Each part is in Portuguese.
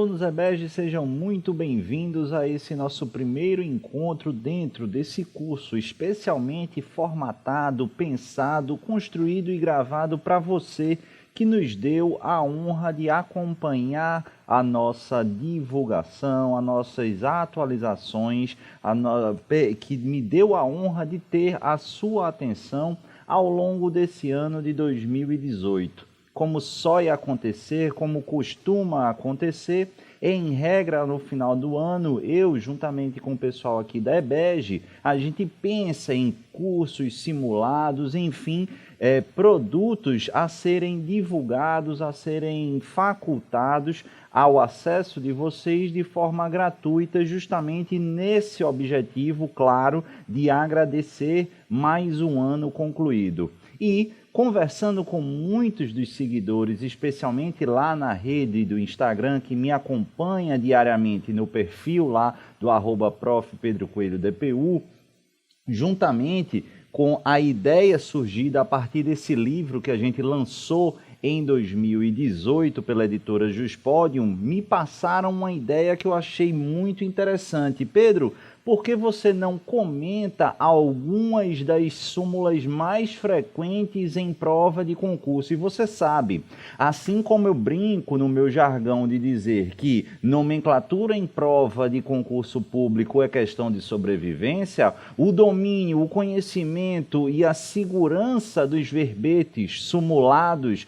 alunos EBEG, sejam muito bem-vindos a esse nosso primeiro encontro dentro desse curso especialmente formatado, pensado, construído e gravado para você que nos deu a honra de acompanhar a nossa divulgação, as nossas atualizações, que me deu a honra de ter a sua atenção ao longo desse ano de 2018. Como só ia acontecer, como costuma acontecer, em regra, no final do ano, eu, juntamente com o pessoal aqui da EBEG, a gente pensa em cursos simulados, enfim, produtos a serem divulgados, a serem facultados ao acesso de vocês de forma gratuita, justamente nesse objetivo, claro, de agradecer mais um ano concluído. E conversando com muitos dos seguidores, especialmente lá na rede do Instagram, que me acompanha diariamente no perfil lá do @Prof. Pedro Coelho DPU, juntamente com a ideia surgida a partir desse livro que a gente lançou em 2018 pela editora Juspodium, me passaram uma ideia que eu achei muito interessante. Pedro, por que você não comenta algumas das súmulas mais frequentes em prova de concurso? E você sabe, assim como eu brinco no meu jargão de dizer que nomenclatura em prova de concurso público é questão de sobrevivência, o domínio, o conhecimento e a segurança dos verbetes simulados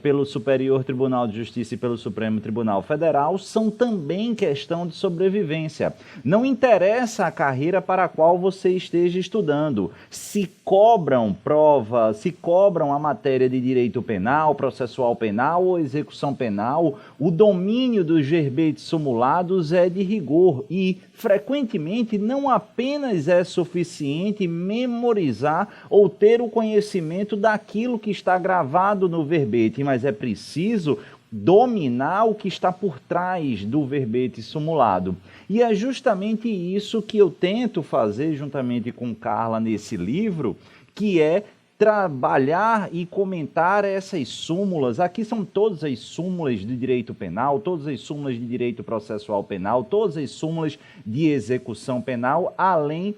pelo Superior Tribunal de Justiça e pelo Supremo Tribunal Federal são também questão de sobrevivência. Não interessa a carreira para a qual você esteja estudando. Se cobram prova, se cobram a matéria de direito penal, processual penal ou execução penal, o domínio dos verbetes simulados é de rigor e, frequentemente, não apenas é suficiente memorizar ou ter o conhecimento daquilo que está gravado no verbete, mas é preciso dominar o que está por trás do verbete simulado. E é justamente isso que eu tento fazer juntamente com Carla nesse livro, que é trabalhar e comentar essas súmulas. Aqui são todas as súmulas de direito penal, todas as súmulas de direito processual penal, todas as súmulas de execução penal, além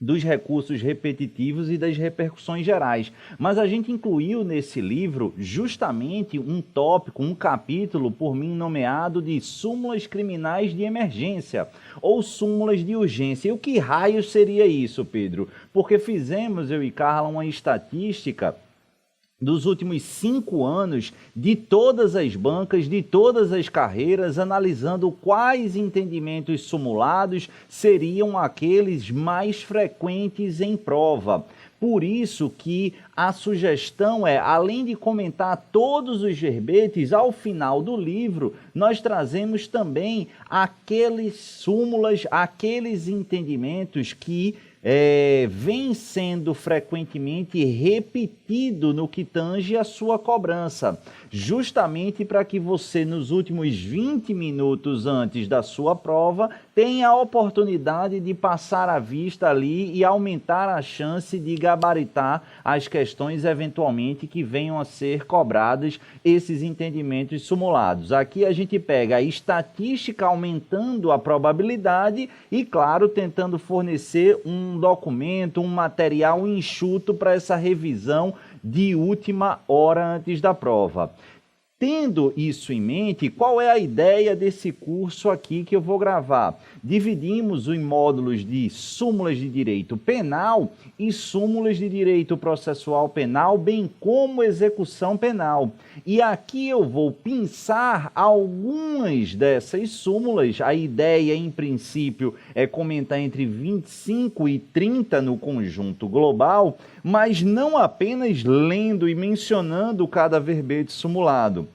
dos recursos repetitivos e das repercussões gerais. Mas a gente incluiu nesse livro justamente um tópico, um capítulo por mim nomeado de súmulas criminais de emergência ou súmulas de urgência. E o que raio seria isso, Pedro? Porque fizemos, eu e Carla, uma estatística dos últimos 5 anos, de todas as bancas, de todas as carreiras, analisando quais entendimentos simulados seriam aqueles mais frequentes em prova. Por isso que a sugestão é, além de comentar todos os verbetes, ao final do livro, nós trazemos também aqueles súmulas, aqueles entendimentos que vem sendo frequentemente repetido no que tange a sua cobrança, justamente para que você, nos últimos 20 minutos antes da sua prova, tenha a oportunidade de passar a vista ali e aumentar a chance de gabaritar as questões eventualmente que venham a ser cobradas, esses entendimentos simulados. Aqui a gente pega a estatística aumentando a probabilidade e, claro, tentando fornecer um documento, um material enxuto para essa revisão de última hora antes da prova. Tendo isso em mente, qual é a ideia desse curso aqui que eu vou gravar? Dividimos em módulos de súmulas de direito penal e súmulas de direito processual penal, bem como execução penal. E aqui eu vou pensar algumas dessas súmulas. A ideia, em princípio, é comentar entre 25 e 30 no conjunto global, mas não apenas lendo e mencionando cada verbete simulado.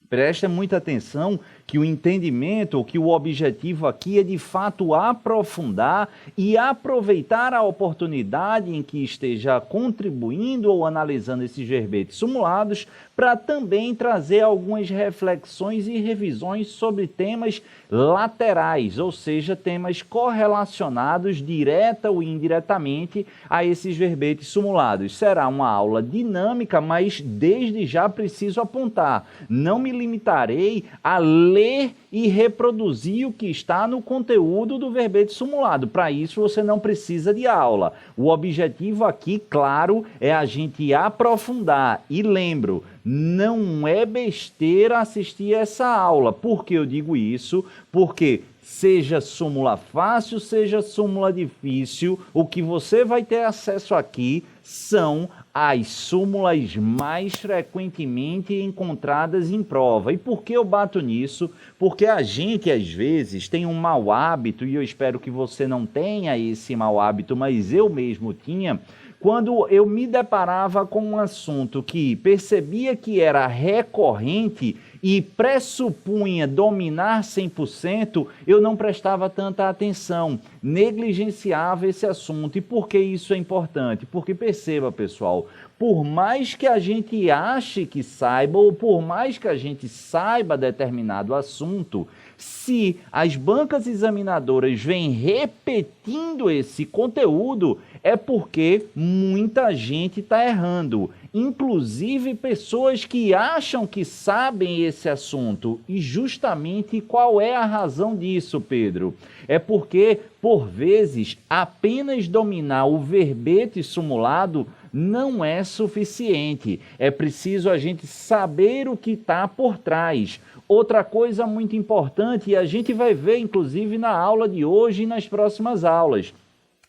Presta muita atenção que o entendimento, que o objetivo aqui é de fato aprofundar e aproveitar a oportunidade em que esteja contribuindo ou analisando esses verbetes simulados para também trazer algumas reflexões e revisões sobre temas laterais, ou seja, temas correlacionados direta ou indiretamente a esses verbetes simulados. Será uma aula dinâmica, mas desde já preciso apontar, não me limitarei a ler e reproduzir o que está no conteúdo do verbete simulado. Para isso, você não precisa de aula. O objetivo aqui, claro, é a gente aprofundar. E lembro, não é besteira assistir essa aula. Por que eu digo isso? Porque seja súmula fácil, seja súmula difícil, o que você vai ter acesso aqui são as súmulas mais frequentemente encontradas em prova. E por que eu bato nisso? Porque a gente, às vezes, tem um mau hábito, e eu espero que você não tenha esse mau hábito, mas eu mesmo tinha. Quando eu me deparava com um assunto que percebia que era recorrente e pressupunha dominar 100%, eu não prestava tanta atenção, negligenciava esse assunto. E por que isso é importante? Porque perceba, pessoal, por mais que a gente ache que saiba, ou por mais que a gente saiba determinado assunto, se as bancas examinadoras vêm repetindo esse conteúdo, é porque muita gente está errando. Inclusive pessoas que acham que sabem esse assunto. E justamente qual é a razão disso, Pedro? É porque, por vezes, apenas dominar o verbete simulado não é suficiente. É preciso a gente saber o que está por trás. Outra coisa muito importante, e a gente vai ver, inclusive, na aula de hoje e nas próximas aulas,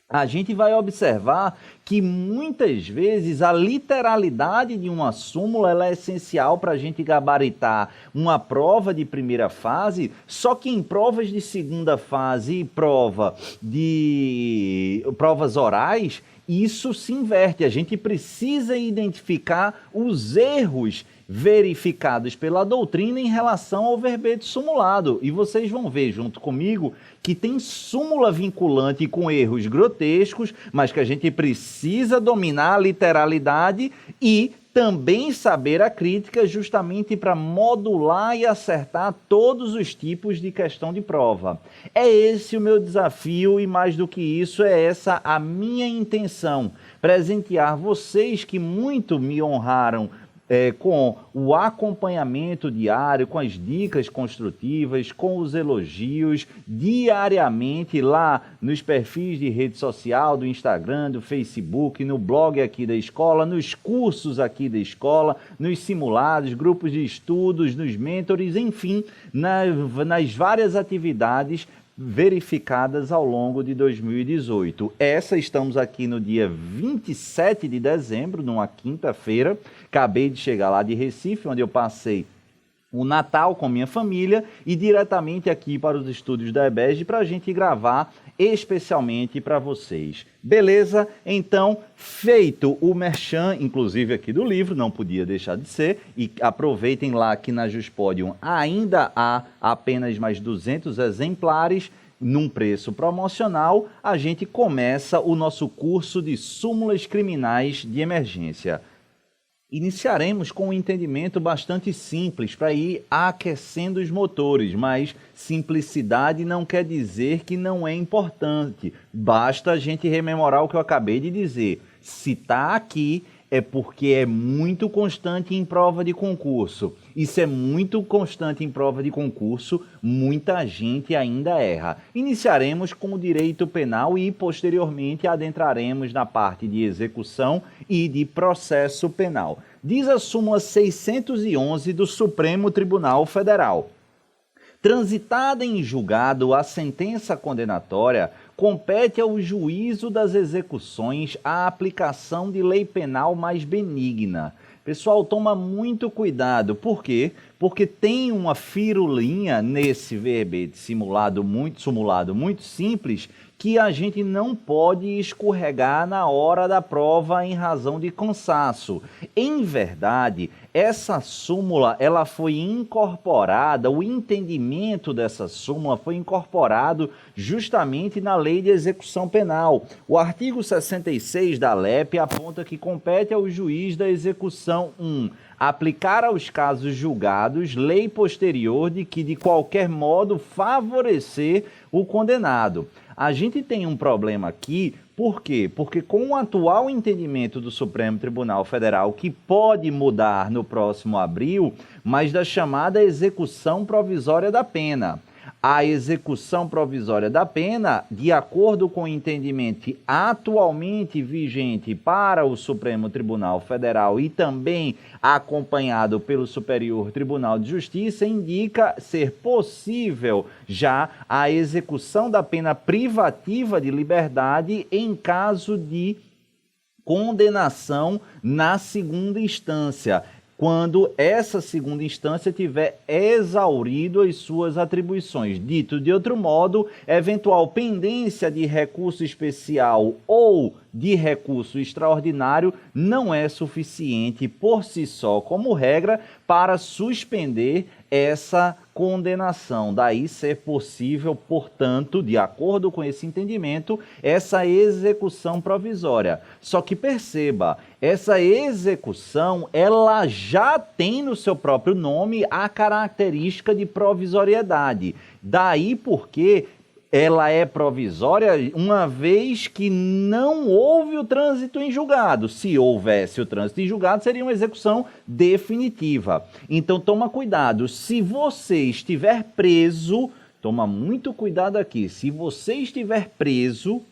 a gente vai observar que muitas vezes a literalidade de uma súmula ela é essencial para a gente gabaritar uma prova de primeira fase, só que em provas de segunda fase e provas orais, isso se inverte. A gente precisa identificar os erros verificados pela doutrina em relação ao verbete simulado. E vocês vão ver junto comigo que tem súmula vinculante com erros grotescos, mas que a gente precisa dominar a literalidade e também saber a crítica justamente para modular e acertar todos os tipos de questão de prova. É esse o meu desafio e mais do que isso é essa a minha intenção, presentear vocês que muito me honraram com o acompanhamento diário, com as dicas construtivas, com os elogios, diariamente lá nos perfis de rede social, do Instagram, do Facebook, no blog aqui da escola, nos cursos aqui da escola, nos simulados, grupos de estudos, nos mentores, enfim, nas várias atividades verificadas ao longo de 2018. Estamos aqui no dia 27 de dezembro, numa quinta-feira. Acabei de chegar lá de Recife, onde eu passei o Natal com minha família e diretamente aqui para os estúdios da EBESD para a gente gravar especialmente para vocês. Beleza? Então, feito o merchan, inclusive aqui do livro, não podia deixar de ser, e aproveitem lá que na Juspodium ainda há apenas mais 200 exemplares num preço promocional, a gente começa o nosso curso de súmulas criminais de emergência. Iniciaremos com um entendimento bastante simples para ir aquecendo os motores, mas simplicidade não quer dizer que não é importante. Basta a gente rememorar o que eu acabei de dizer. Se está aqui é porque é muito constante em prova de concurso. Isso é muito constante em prova de concurso, muita gente ainda erra. Iniciaremos com o direito penal e posteriormente adentraremos na parte de execução e de processo penal. Diz a súmula 611 do Supremo Tribunal Federal: transitada em julgado a sentença condenatória, compete ao juízo das execuções a aplicação de lei penal mais benigna. Pessoal, toma muito cuidado. Por quê? Porque tem uma firulinha nesse verbete simulado muito simples que a gente não pode escorregar na hora da prova em razão de cansaço. Em verdade, essa súmula ela foi incorporada, o entendimento dessa súmula foi incorporado justamente na Lei de Execução Penal. O artigo 66 da LEP aponta que compete ao juiz da execução 1. Aplicar aos casos julgados lei posterior de que de qualquer modo favorecer o condenado. A gente tem um problema aqui, por quê? Porque com o atual entendimento do Supremo Tribunal Federal, que pode mudar no próximo abril, mas da chamada execução provisória da pena. A execução provisória da pena, de acordo com o entendimento atualmente vigente para o Supremo Tribunal Federal e também acompanhado pelo Superior Tribunal de Justiça, indica ser possível já a execução da pena privativa de liberdade em caso de condenação na segunda instância, quando essa segunda instância tiver exaurido as suas atribuições. Dito de outro modo, eventual pendência de recurso especial ou de recurso extraordinário não é suficiente por si só, como regra, para suspender essa condenação. Daí ser possível, portanto, de acordo com esse entendimento, essa execução provisória. Só que perceba, essa execução, ela já tem no seu próprio nome a característica de provisoriedade. Daí porque ela é provisória uma vez que não houve o trânsito em julgado. Se houvesse o trânsito em julgado, seria uma execução definitiva. Então, toma cuidado. Se você estiver preso, toma muito cuidado aqui. Se você estiver preso,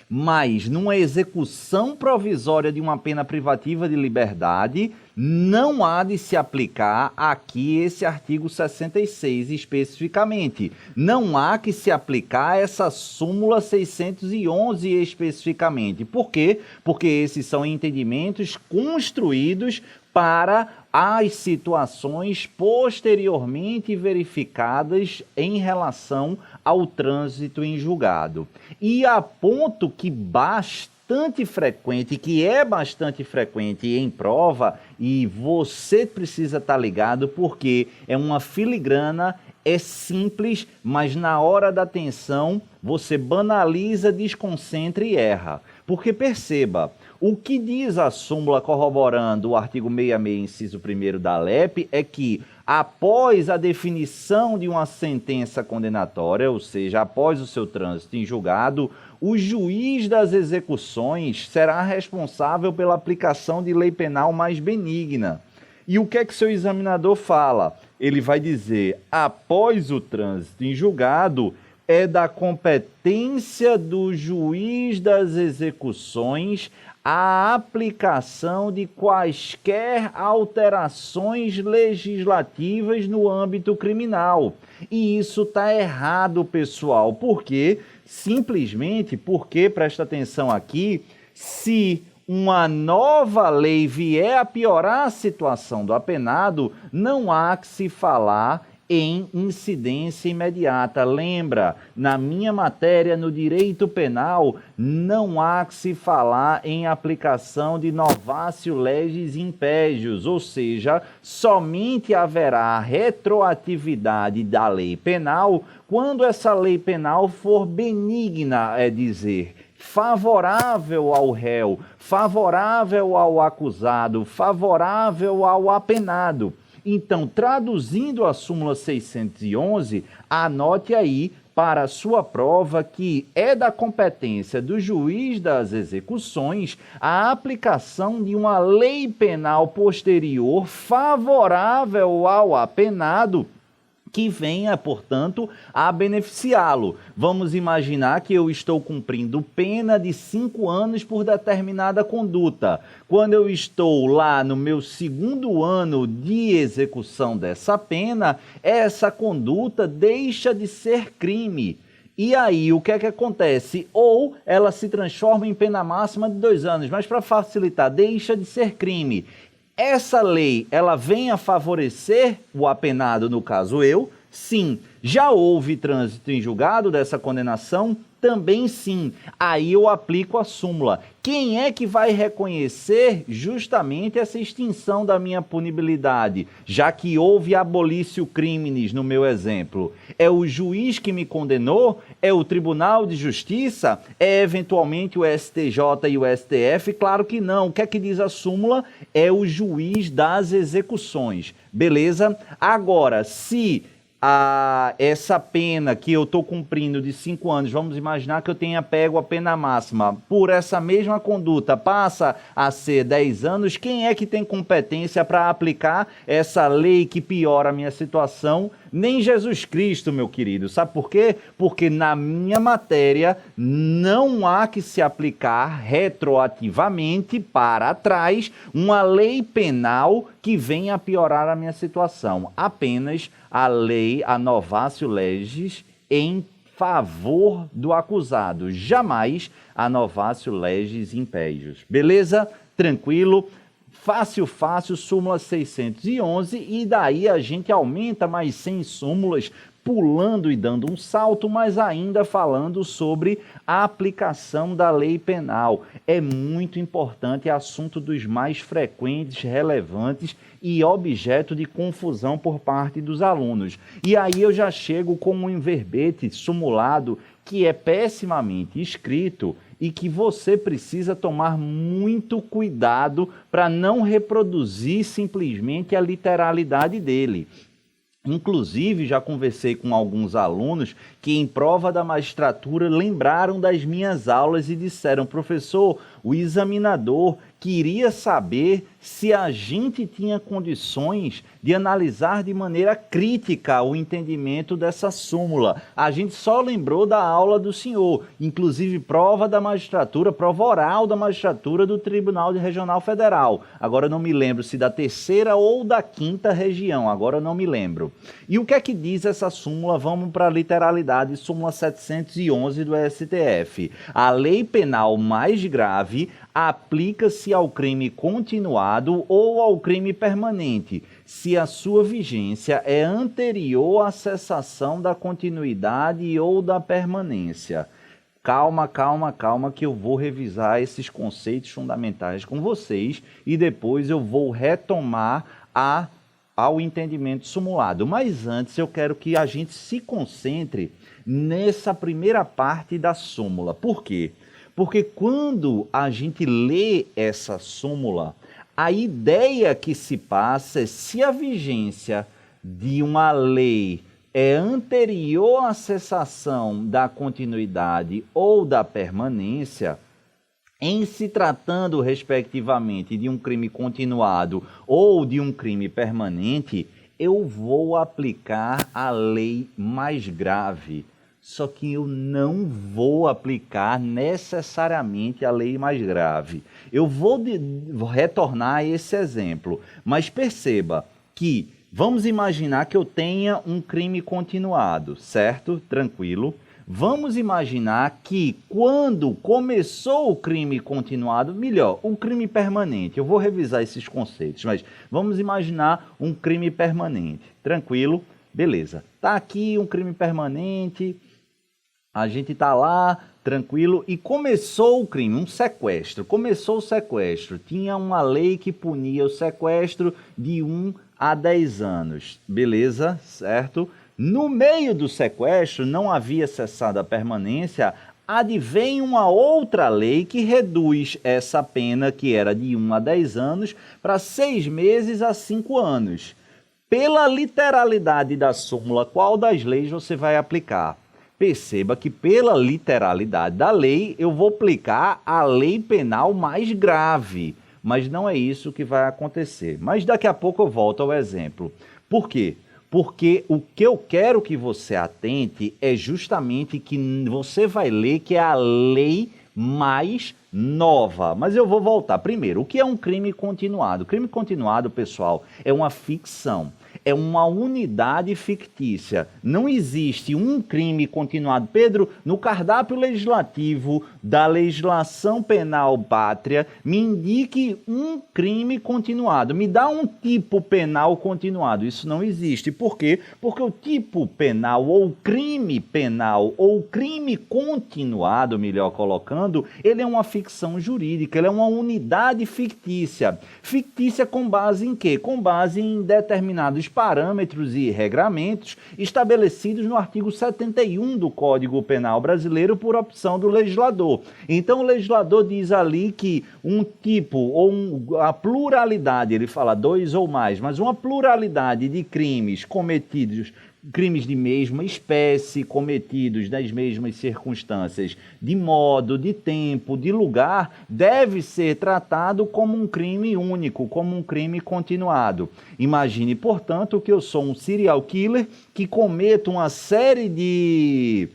mas numa execução provisória de uma pena privativa de liberdade, não há de se aplicar aqui esse artigo 66 especificamente. Não há que se aplicar essa súmula 611 especificamente. Por quê? Porque esses são entendimentos construídos para as situações posteriormente verificadas em relação ao trânsito em julgado. E a ponto que bastante frequente, que é bastante frequente em prova, e você precisa estar ligado porque é uma filigrana, é simples, mas na hora da atenção você banaliza, desconcentra e erra. Porque perceba, o que diz a súmula corroborando o artigo 66, inciso 1º da LEP, é que após a definição de uma sentença condenatória, ou seja, após o seu trânsito em julgado, o juiz das execuções será responsável pela aplicação de lei penal mais benigna. E o que é que seu examinador fala? Ele vai dizer, após o trânsito em julgado, é da competência do juiz das execuções a aplicação de quaisquer alterações legislativas no âmbito criminal. E isso está errado, pessoal. Por quê? Simplesmente porque, presta atenção aqui, se uma nova lei vier a piorar a situação do apenado, não há que se falar em incidência imediata. Lembra, na minha matéria no direito penal, não há que se falar em aplicação de novatio legis impégios, ou seja, somente haverá retroatividade da lei penal quando essa lei penal for benigna, é dizer, favorável ao réu, favorável ao acusado, favorável ao apenado. Então, traduzindo a súmula 611, anote aí para a sua prova que é da competência do juiz das execuções a aplicação de uma lei penal posterior favorável ao apenado, que venha, portanto, a beneficiá-lo. Vamos imaginar que eu estou cumprindo pena de 5 anos por determinada conduta. Quando eu estou lá no meu 2º ano de execução dessa pena, essa conduta deixa de ser crime. E aí, o que é que acontece? Ou ela se transforma em pena máxima de 2 anos, mas para facilitar, deixa de ser crime. Essa lei, ela vem a favorecer o apenado, no caso eu? Sim. Já houve trânsito em julgado dessa condenação? Também sim. Aí eu aplico a súmula. Quem é que vai reconhecer justamente essa extinção da minha punibilidade, já que houve abolício criminis no meu exemplo? É o juiz que me condenou? É o Tribunal de Justiça? É eventualmente o STJ e o STF? Claro que não. O que é que diz a súmula? É o juiz das execuções. Beleza? Agora, se essa pena que eu estou cumprindo de 5 anos, vamos imaginar que eu tenha pego a pena máxima, por essa mesma conduta passa a ser 10 anos, quem é que tem competência para aplicar essa lei que piora a minha situação? Nem Jesus Cristo, meu querido. Sabe por quê? Porque na minha matéria não há que se aplicar retroativamente para trás uma lei penal que venha a piorar a minha situação. Apenas a lei, a novatio legis, em favor do acusado. Jamais a novatio legis impédios. Beleza? Tranquilo? Fácil, súmula 611, e daí a gente aumenta mais 100 súmulas, pulando e dando um salto, mas ainda falando sobre a aplicação da lei penal. É muito importante, é assunto dos mais frequentes, relevantes e objeto de confusão por parte dos alunos. E aí eu já chego com um verbete sumulado que é pessimamente escrito e que você precisa tomar muito cuidado para não reproduzir simplesmente a literalidade dele. Inclusive, já conversei com alguns alunos que em prova da magistratura lembraram das minhas aulas e disseram: professor, o examinador queria saber se a gente tinha condições de analisar de maneira crítica o entendimento dessa súmula. A gente só lembrou da aula do senhor, inclusive prova da magistratura, prova oral da magistratura do Tribunal Regional Federal. Agora eu não me lembro se da 3ª ou da 5ª região, agora eu não me lembro. E o que é que diz essa súmula? Vamos para a literalidade, súmula 711 do STF. A lei penal mais grave aplica-se ao crime continuado ou ao crime permanente, se a sua vigência é anterior à cessação da continuidade ou da permanência. Calma, que eu vou revisar esses conceitos fundamentais com vocês e depois eu vou retomar ao entendimento sumulado. Mas antes eu quero que a gente se concentre nessa primeira parte da súmula. Por quê? Porque quando a gente lê essa súmula, a ideia que se passa é se a vigência de uma lei é anterior à cessação da continuidade ou da permanência, em se tratando, respectivamente, de um crime continuado ou de um crime permanente, eu vou aplicar a lei mais grave. Só que eu não vou aplicar necessariamente a lei mais grave. Eu vou retornar a esse exemplo, mas perceba que vamos imaginar que eu tenha um crime continuado, certo? Tranquilo. Vamos imaginar que quando começou o crime continuado, melhor, um crime permanente. Eu vou revisar esses conceitos, mas vamos imaginar um crime permanente. Tranquilo? Beleza. Tá aqui um crime permanente. A gente está lá, tranquilo, e começou o crime, um sequestro. Começou o sequestro. Tinha uma lei que punia o sequestro de 1 a 10 anos. Beleza, certo? No meio do sequestro, não havia cessado a permanência, advém uma outra lei que reduz essa pena, que era de 1 a 10 anos, para 6 meses a 5 anos. Pela literalidade da súmula, qual das leis você vai aplicar? Perceba que pela literalidade da lei, eu vou aplicar a lei penal mais grave. Mas não é isso que vai acontecer. Mas daqui a pouco eu volto ao exemplo. Por quê? Porque o que eu quero que você atente é justamente que você vai ler que é a lei mais nova. Mas eu vou voltar. Primeiro, o que é um crime continuado? Crime continuado, pessoal, é uma ficção. É uma unidade fictícia. Não existe um crime continuado. Pedro, no cardápio legislativo da legislação penal pátria, me indique um crime continuado. Me dá um tipo penal continuado. Isso não existe. Por quê? Porque o tipo penal ou crime continuado, melhor colocando, ele é uma ficção jurídica, ele é uma unidade fictícia. Fictícia com base em quê? Com base em determinados parâmetros e regramentos estabelecidos no artigo 71 do Código Penal Brasileiro por opção do legislador. Então o legislador diz ali que um tipo ou a pluralidade, ele fala 2 ou mais, mas uma pluralidade de crimes cometidos crimes de mesma espécie cometidos nas mesmas circunstâncias, de modo, de tempo, de lugar, deve ser tratado como um crime único, como um crime continuado. Imagine, portanto, que eu sou um serial killer que cometo uma série de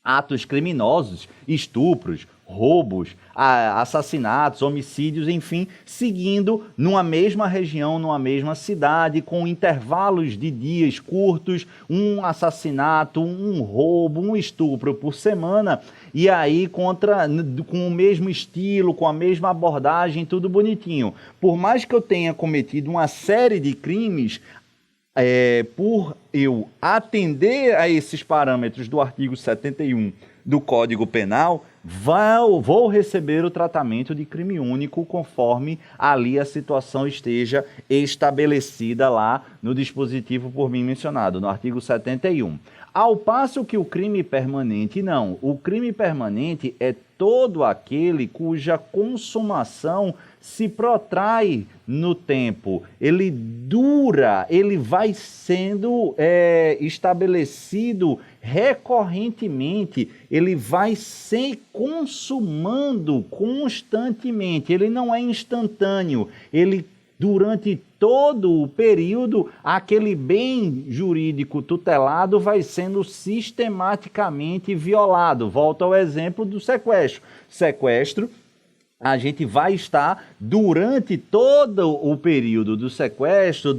atos criminosos, estupros, roubos, assassinatos, homicídios, enfim, seguindo numa mesma região, numa mesma cidade, com intervalos de dias curtos, um assassinato, um roubo, um estupro por semana, e aí com o mesmo estilo, com a mesma abordagem, tudo bonitinho. Por mais que eu tenha cometido uma série de crimes, por eu atender a esses parâmetros do artigo 71 do Código Penal, vou receber o tratamento de crime único conforme ali a situação esteja estabelecida lá no dispositivo por mim mencionado, no artigo 71. Ao passo que o crime permanente, não. O crime permanente é todo aquele cuja consumação se protrai no tempo, ele dura, ele vai sendo estabelecido recorrentemente, ele vai se consumando constantemente, ele não é instantâneo, ele durante todo o período, aquele bem jurídico tutelado vai sendo sistematicamente violado. Volto ao exemplo do sequestro. Sequestro, a gente vai estar, durante todo o período do sequestro,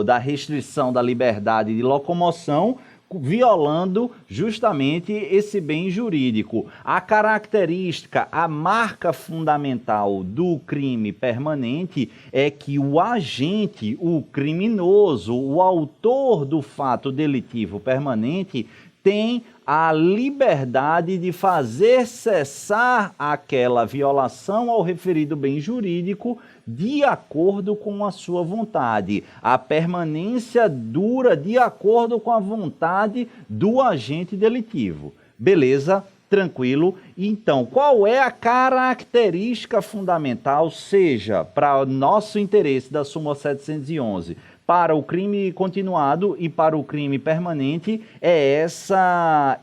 da restrição da liberdade de locomoção, violando justamente esse bem jurídico. A característica, a marca fundamental do crime permanente é que o agente, o criminoso, o autor do fato delitivo permanente tem a liberdade de fazer cessar aquela violação ao referido bem jurídico de acordo com a sua vontade. A permanência dura de acordo com a vontade do agente delitivo. Beleza? Tranquilo? Então, qual é a característica fundamental, seja para o nosso interesse da súmula 711, para o crime continuado e para o crime permanente, é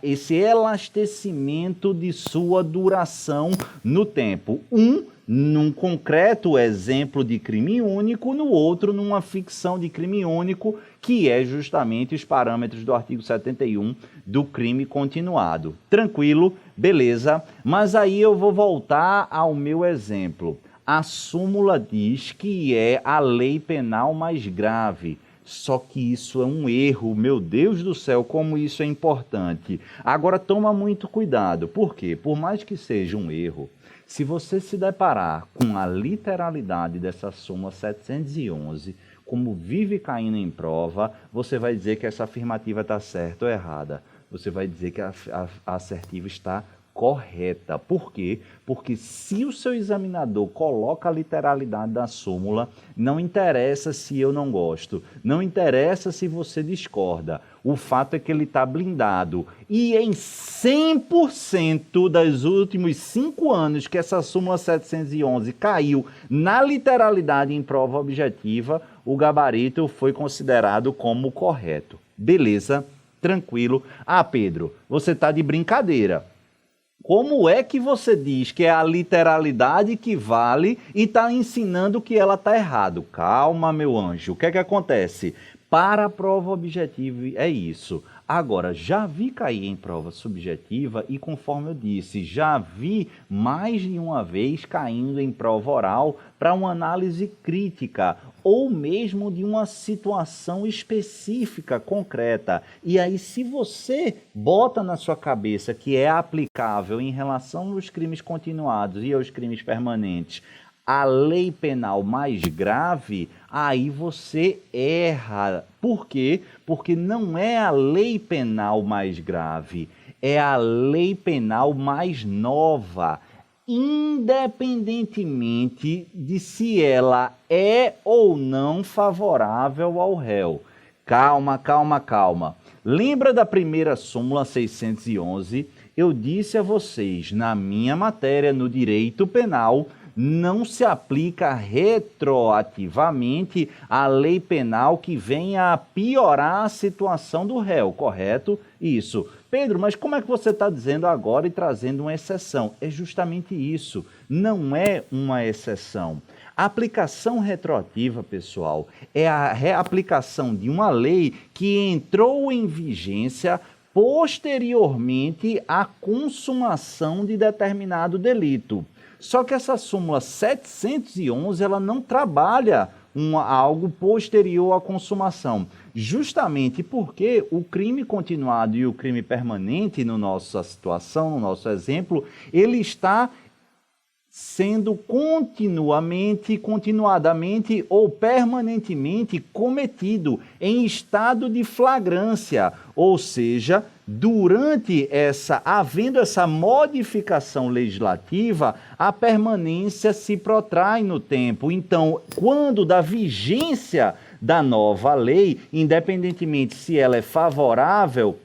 esse elastecimento de sua duração no tempo. Num concreto exemplo de crime único, no outro numa ficção de crime único, que é justamente os parâmetros do artigo 71 do crime continuado. Tranquilo? Beleza? Mas aí eu vou voltar ao meu exemplo. A súmula diz que é a lei penal mais grave. Só que isso é um erro. Meu Deus do céu, como isso é importante. Agora, toma muito cuidado. Por quê? Por mais que seja um erro, se você se deparar com a literalidade dessa súmula 711, como vive caindo em prova, você vai dizer que essa afirmativa está certa ou errada. Você vai dizer que a assertiva está correta. Por quê? Porque se o seu examinador coloca a literalidade da súmula, não interessa se eu não gosto, não interessa se você discorda, o fato é que ele está blindado. E em 100% dos últimos 5 anos que essa súmula 711 caiu na literalidade em prova objetiva, o gabarito foi considerado como correto. Beleza? Tranquilo. Ah, Pedro, você está de brincadeira. Como é que você diz que é a literalidade que vale e está ensinando que ela está errado? Calma, meu anjo. O que é que acontece? Para a prova objetiva é isso. Agora, já vi cair em prova subjetiva e, conforme eu disse, já vi mais de uma vez caindo em prova oral para uma análise crítica ou mesmo de uma situação específica, concreta. E aí, se você bota na sua cabeça que é aplicável em relação aos crimes continuados e aos crimes permanentes a lei penal mais grave, aí você erra. Por quê? Porque não é a lei penal mais grave, é a lei penal mais nova, independentemente de se ela é ou não favorável ao réu. Calma, calma, calma. Lembra da primeira súmula 611? Eu disse a vocês, na minha matéria, no direito penal, não se aplica retroativamente a lei penal que venha a piorar a situação do réu, correto? Isso. Pedro, mas como é que você está dizendo agora e trazendo uma exceção? É justamente isso, não é uma exceção. A aplicação retroativa, pessoal, é a reaplicação de uma lei que entrou em vigência posteriormente à consumação de determinado delito. Só que essa súmula 711, ela não trabalha algo posterior à consumação, justamente porque o crime continuado e o crime permanente, na nossa situação, no nosso exemplo, ele está sendo continuadamente ou permanentemente cometido em estado de flagrância, ou seja, havendo essa modificação legislativa, a permanência se protrai no tempo. Então, quando da vigência da nova lei, independentemente se ela é favorável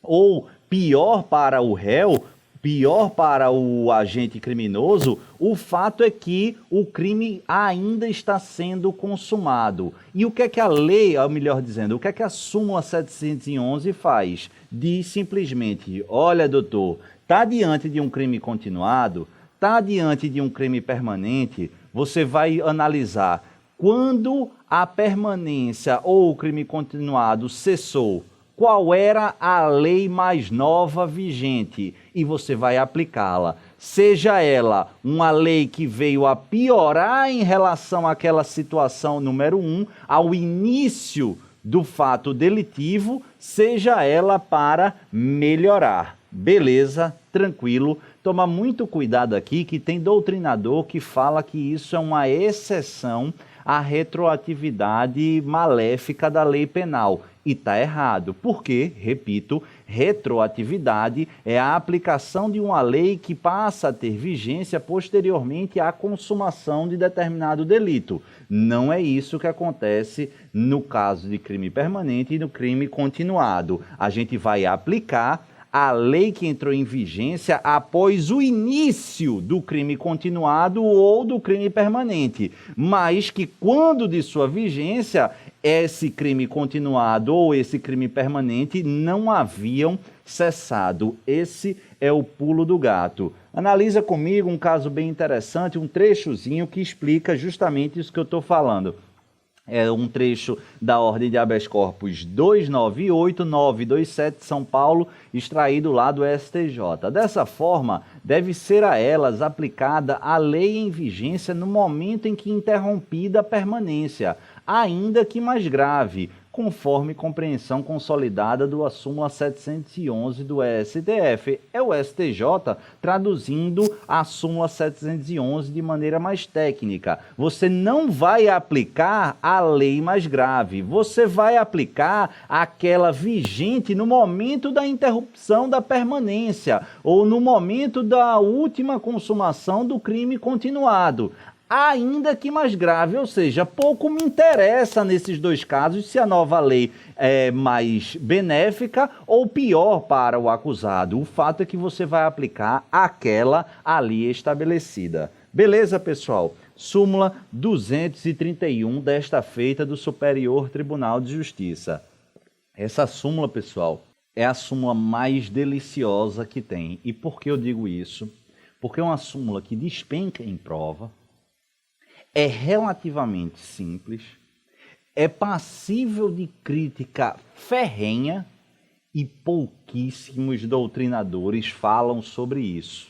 ou pior para o réu, pior para o agente criminoso, o fato é que o crime ainda está sendo consumado. E o que é que a lei, ou melhor dizendo, o que é que a súmula 711 faz? Diz simplesmente, olha, doutor, está diante de um crime continuado, está diante de um crime permanente, você vai analisar quando a permanência ou o crime continuado cessou, qual era a lei mais nova vigente e você vai aplicá-la. Seja ela uma lei que veio a piorar em relação àquela situação número 1, ao início do fato delitivo, seja ela para melhorar. Beleza? Tranquilo. Toma muito cuidado aqui que tem doutrinador que fala que isso é uma exceção à retroatividade maléfica da lei penal. E está errado, porque, repito, retroatividade é a aplicação de uma lei que passa a ter vigência posteriormente à consumação de determinado delito. Não é isso que acontece no caso de crime permanente e no crime continuado. A gente vai aplicar a lei que entrou em vigência após o início do crime continuado ou do crime permanente, mas que quando de sua vigência, esse crime continuado ou esse crime permanente não haviam cessado. Esse é o pulo do gato. Analisa comigo um caso bem interessante, um trechozinho que explica justamente isso que eu estou falando. É um trecho da ordem de habeas corpus 298927 São Paulo, extraído lá do STJ. Dessa forma, deve ser a elas aplicada a lei em vigência no momento em que interrompida a permanência, ainda que mais grave, conforme compreensão consolidada do súmula 711 do STF. É o STJ traduzindo a súmula 711 de maneira mais técnica. Você não vai aplicar a lei mais grave, você vai aplicar aquela vigente no momento da interrupção da permanência ou no momento da última consumação do crime continuado. Ainda que mais grave, ou seja, pouco me interessa nesses dois casos se a nova lei é mais benéfica ou pior para o acusado. O fato é que você vai aplicar aquela ali estabelecida. Beleza, pessoal? Súmula 231 desta feita do Superior Tribunal de Justiça. Essa súmula, pessoal, é a súmula mais deliciosa que tem. E por que eu digo isso? Porque é uma súmula que despenca em prova, é relativamente simples, é passível de crítica ferrenha e pouquíssimos doutrinadores falam sobre isso.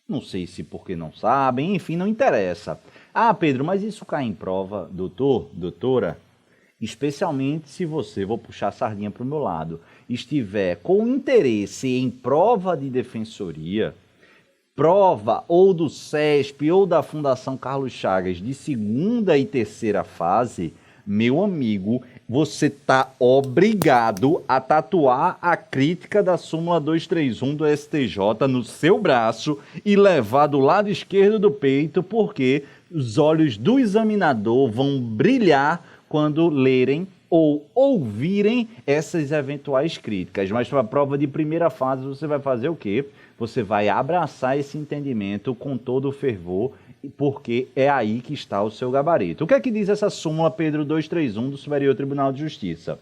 Não sei se porque não sabem, enfim, não interessa. Ah, Pedro, mas isso cai em prova, doutor, doutora? Especialmente se você, vou puxar a sardinha para o meu lado, estiver com interesse em prova de defensoria, prova ou do CESP ou da Fundação Carlos Chagas de segunda e terceira fase, meu amigo, você está obrigado a tatuar a crítica da súmula 231 do STJ no seu braço e levar do lado esquerdo do peito, porque os olhos do examinador vão brilhar quando lerem ou ouvirem essas eventuais críticas. Mas para a prova de primeira fase você vai fazer o quê? Você vai abraçar esse entendimento com todo o fervor porque é aí que está o seu gabarito. O que é que diz essa súmula Pedro 231 do Superior Tribunal de Justiça?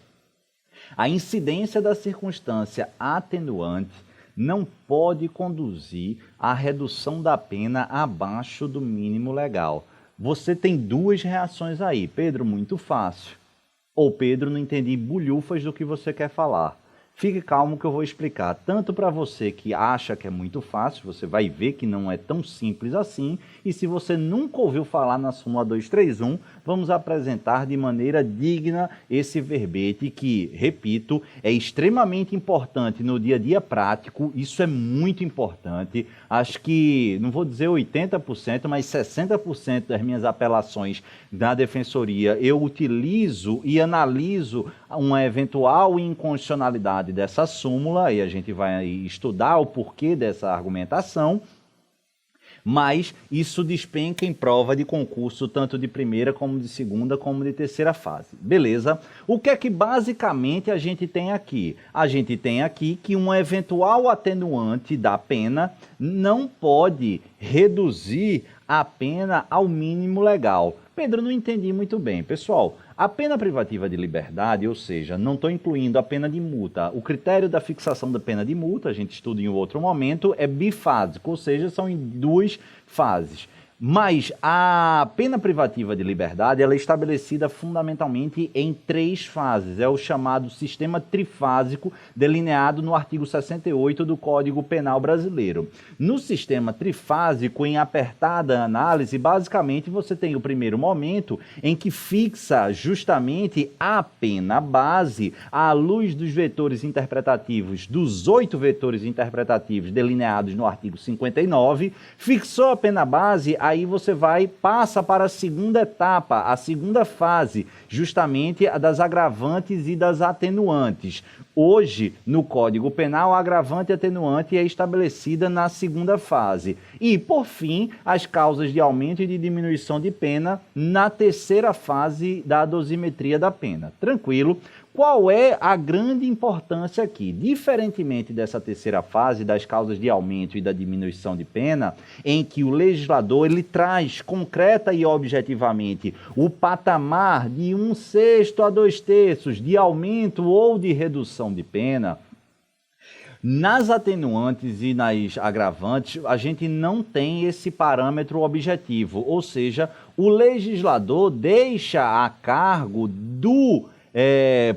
A incidência da circunstância atenuante não pode conduzir à redução da pena abaixo do mínimo legal. Você tem duas reações aí. Pedro, muito fácil. Ou Pedro, não entendi bulhufas do que você quer falar. Fique calmo que eu vou explicar, tanto para você que acha que é muito fácil, você vai ver que não é tão simples assim, e se você nunca ouviu falar na súmula 231, vamos apresentar de maneira digna esse verbete que, repito, é extremamente importante no dia a dia prático, isso é muito importante, acho que, não vou dizer 80%, mas 60% das minhas apelações da Defensoria eu utilizo e analiso uma eventual inconstitucionalidade dessa súmula, e a gente vai estudar o porquê dessa argumentação, mas isso despenca em prova de concurso, tanto de primeira, como de segunda, como de terceira fase. Beleza? O que é que basicamente a gente tem aqui? A gente tem aqui que um eventual atenuante da pena não pode reduzir a pena ao mínimo legal. Pedro, não entendi muito bem. Pessoal, a pena privativa de liberdade, ou seja, não estou incluindo a pena de multa. O critério da fixação da pena de multa, a gente estuda em outro momento, é bifásico, ou seja, são em duas fases. Mas a pena privativa de liberdade ela é estabelecida fundamentalmente em três fases. É o chamado sistema trifásico delineado no artigo 68 do Código Penal Brasileiro. No sistema trifásico, em apertada análise, basicamente você tem o primeiro momento em que fixa justamente a pena base à luz dos vetores interpretativos, dos 8 vetores interpretativos delineados no artigo 59, fixou a pena base. Aí você passa para a segunda etapa, a segunda fase, justamente a das agravantes e das atenuantes. Hoje, no Código Penal, a agravante e atenuante é estabelecida na segunda fase. E, por fim, as causas de aumento e de diminuição de pena na terceira fase da dosimetria da pena. Tranquilo? Qual é a grande importância aqui? Diferentemente dessa terceira fase, das causas de aumento e da diminuição de pena, em que o legislador ele traz concreta e objetivamente o patamar de 1/6 a 2/3 de aumento ou de redução de pena, nas atenuantes e nas agravantes, a gente não tem esse parâmetro objetivo, ou seja, o legislador deixa a cargo do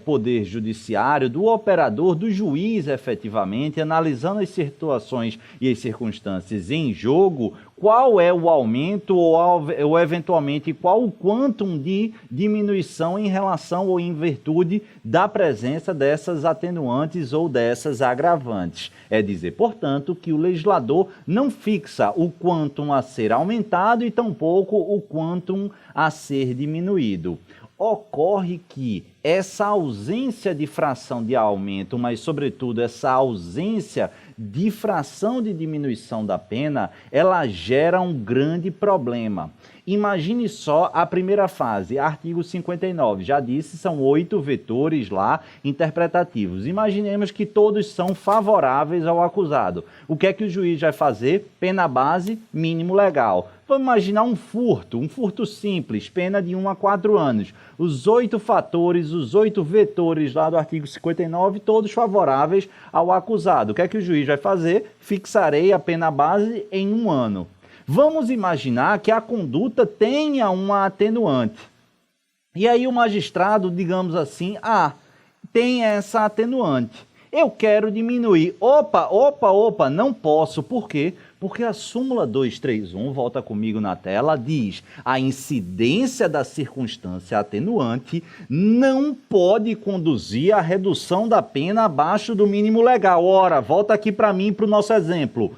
Poder Judiciário, do operador, do juiz, efetivamente, analisando as situações e as circunstâncias em jogo, qual é o aumento ou eventualmente qual o quantum de diminuição em relação ou em virtude da presença dessas atenuantes ou dessas agravantes. É dizer, portanto, que o legislador não fixa o quantum a ser aumentado e tampouco o quantum a ser diminuído. Ocorre que essa ausência de fração de aumento, mas sobretudo essa ausência de fração de diminuição da pena, ela gera um grande problema. Imagine só a primeira fase, artigo 59, já disse, são 8 vetores lá interpretativos. Imaginemos que todos são favoráveis ao acusado. O que é que o juiz vai fazer? Pena base, mínimo legal. Vamos imaginar um furto simples, pena de 1 a 4 anos. Os 8 fatores, os 8 vetores lá do artigo 59, todos favoráveis ao acusado. O que é que o juiz vai fazer? Fixarei a pena base em 1 ano. Vamos imaginar que a conduta tenha uma atenuante. E aí o magistrado, digamos assim, tem essa atenuante. Eu quero diminuir. Opa, não posso. Por quê? Porque a súmula 231, volta comigo na tela, diz a incidência da circunstância atenuante não pode conduzir à redução da pena abaixo do mínimo legal. Ora, volta aqui para mim, para o nosso exemplo.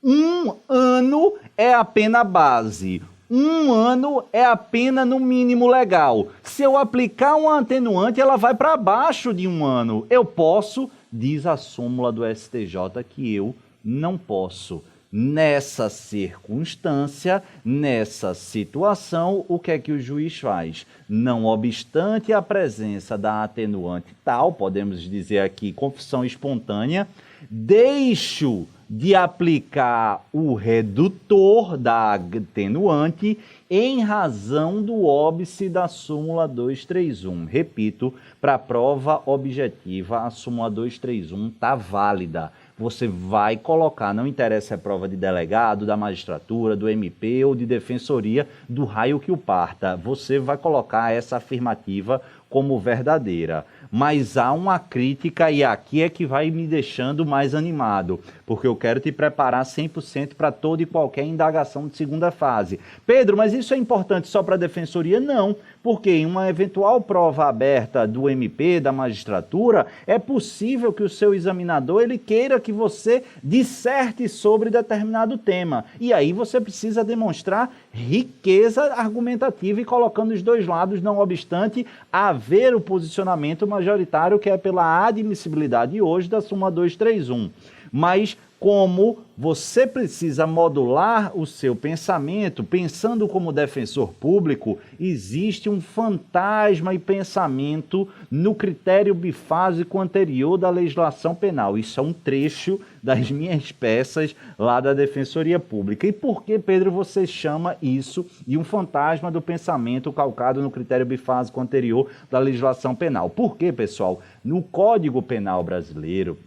1 ano é a pena base. 1 ano é a pena no mínimo legal. Se eu aplicar um atenuante, ela vai para baixo de 1 ano. Eu posso, diz a súmula do STJ, que eu não posso. Nessa circunstância, nessa situação, o que é que o juiz faz? Não obstante a presença da atenuante tal, podemos dizer aqui confissão espontânea, deixo de aplicar o redutor da atenuante em razão do óbice da súmula 231. Repito, para a prova objetiva, a súmula 231 está válida. Você vai colocar, não interessa se é prova de delegado, da magistratura, do MP ou de defensoria, do raio que o parta. Você vai colocar essa afirmativa como verdadeira. Mas há uma crítica e aqui é que vai me deixando mais animado, porque eu quero te preparar 100% para toda e qualquer indagação de segunda fase. Pedro, mas isso é importante só para a defensoria? Não, porque em uma eventual prova aberta do MP, da magistratura, é possível que o seu examinador ele queira que você disserte sobre determinado tema. E aí você precisa demonstrar riqueza argumentativa e colocando os dois lados, não obstante haver o posicionamento majoritário que é pela admissibilidade hoje da súmula 231. Mas como você precisa modular o seu pensamento, pensando como defensor público, existe um fantasma e pensamento no critério bifásico anterior da legislação penal. Isso é um trecho das minhas peças lá da Defensoria Pública. E por que, Pedro, você chama isso de um fantasma do pensamento calcado no critério bifásico anterior da legislação penal? Por quê, pessoal? No Código Penal brasileiro,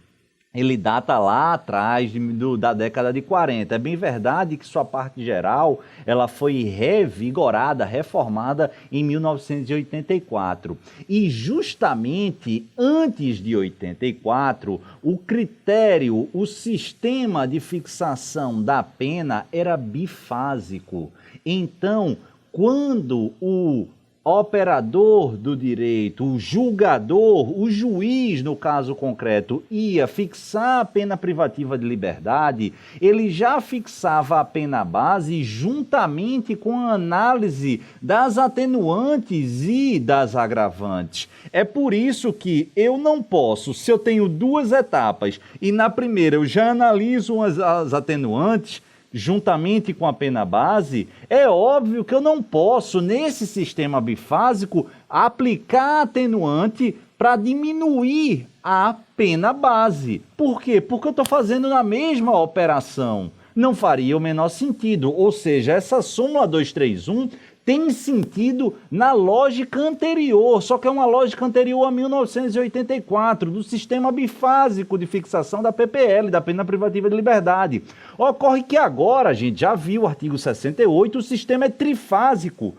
ele data lá atrás da década de 40. É bem verdade que sua parte geral ela foi revigorada, reformada em 1984. E justamente antes de 84, o critério, o sistema de fixação da pena era bifásico. Então, quando o operador do direito, o julgador, o juiz, no caso concreto, ia fixar a pena privativa de liberdade, ele já fixava a pena base juntamente com a análise das atenuantes e das agravantes. É por isso que eu não posso, se eu tenho duas etapas e na primeira eu já analiso as atenuantes, juntamente com a pena base, é óbvio que eu não posso, nesse sistema bifásico, aplicar atenuante para diminuir a pena base. Por quê? Porque eu estou fazendo na mesma operação. Não faria o menor sentido. Ou seja, essa súmula 231 tem sentido na lógica anterior, só que é uma lógica anterior a 1984, do sistema bifásico de fixação da PPL, da pena privativa de liberdade. Ocorre que agora, a gente já viu o artigo 68, o sistema é trifásico.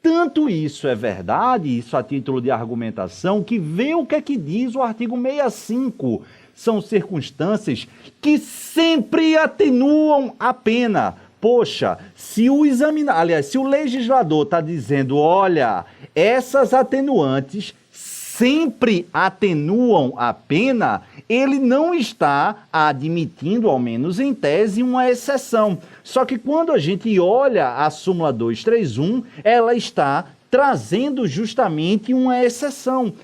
Tanto isso é verdade, isso a título de argumentação, que vê o que é que diz o artigo 65. São circunstâncias que sempre atenuam a pena. Poxa, se o legislador está dizendo, olha, essas atenuantes sempre atenuam a pena, ele não está admitindo, ao menos em tese, uma exceção. Só que quando a gente olha a súmula 231, ela está trazendo justamente uma exceção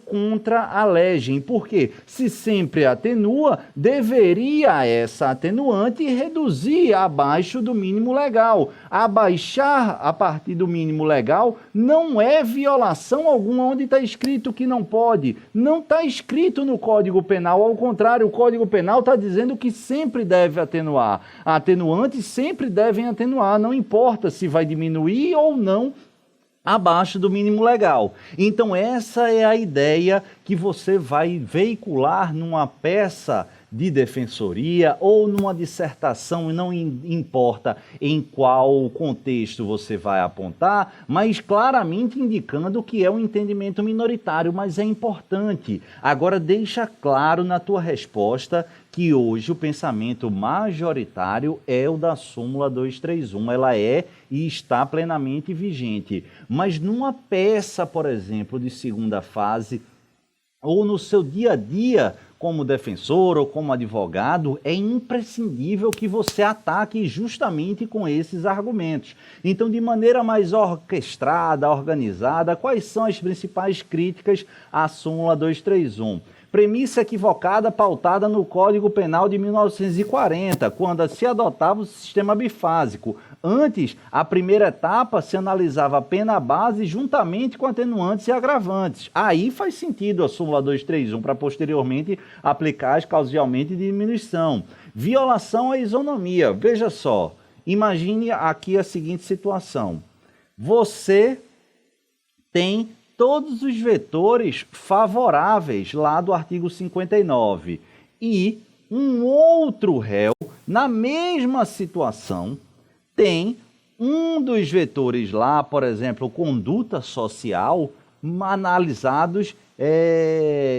contra a legem. Por quê? Se sempre atenua, deveria essa atenuante reduzir abaixo do mínimo legal. Abaixar a partir do mínimo legal não é violação alguma onde está escrito que não pode. Não está escrito no Código Penal, ao contrário, o Código Penal está dizendo que sempre deve atenuar. Atenuantes sempre devem atenuar, não importa se vai diminuir ou não abaixo do mínimo legal. Então essa é a ideia que você vai veicular numa peça de defensoria ou numa dissertação, e não importa em qual contexto você vai apontar, mas claramente indicando que é um entendimento minoritário, mas é importante. Agora deixa claro na tua resposta que hoje o pensamento majoritário é o da súmula 231, ela é e está plenamente vigente. Mas numa peça, por exemplo, de segunda fase, ou no seu dia a dia como defensor ou como advogado, é imprescindível que você ataque justamente com esses argumentos. Então, de maneira mais orquestrada, organizada, quais são as principais críticas à súmula 231? Premissa equivocada pautada no Código Penal de 1940, quando se adotava o sistema bifásico. Antes, a primeira etapa se analisava a pena base juntamente com atenuantes e agravantes. Aí faz sentido a súmula 231 para posteriormente aplicar as causalmente de diminuição. Violação à isonomia. Veja só, imagine aqui a seguinte situação. Você tem todos os vetores favoráveis lá do artigo 59 e um outro réu, na mesma situação, tem um dos vetores lá, por exemplo, conduta social, analisados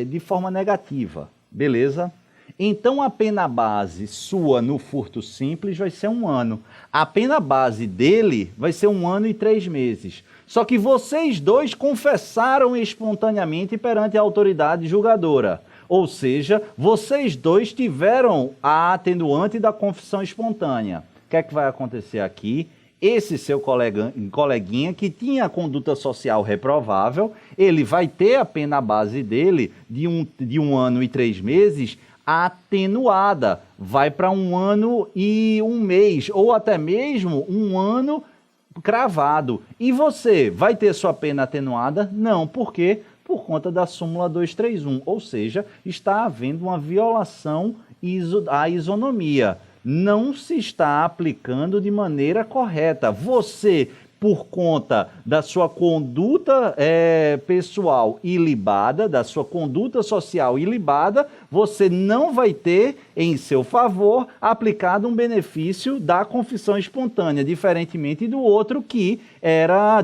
de forma negativa, beleza? Então a pena base sua no furto simples vai ser 1 ano. A pena base dele vai ser 1 ano e 3 meses. Só que vocês dois confessaram espontaneamente perante a autoridade julgadora. Ou seja, vocês dois tiveram a atenuante da confissão espontânea. O que é que vai acontecer aqui? Esse seu coleguinha que tinha conduta social reprovável, ele vai ter a pena base dele de 1 ano e 3 meses atenuada. Vai para 1 ano e 1 mês, ou até mesmo 1 ano cravado. E você vai ter sua pena atenuada? Não. Por quê? Por conta da súmula 231. Ou seja, está havendo uma violação à isonomia. Não se está aplicando de maneira correta. Você, por conta da sua conduta pessoal ilibada, da sua conduta social ilibada, você não vai ter em seu favor aplicado um benefício da confissão espontânea, diferentemente do outro que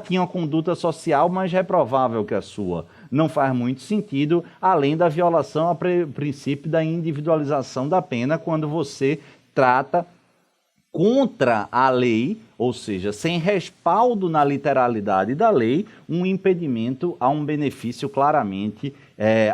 tinha uma conduta social mais reprovável que a sua. Não faz muito sentido, além da violação ao princípio da individualização da pena, quando você trata contra a lei, ou seja, sem respaldo na literalidade da lei, um impedimento a um benefício claramente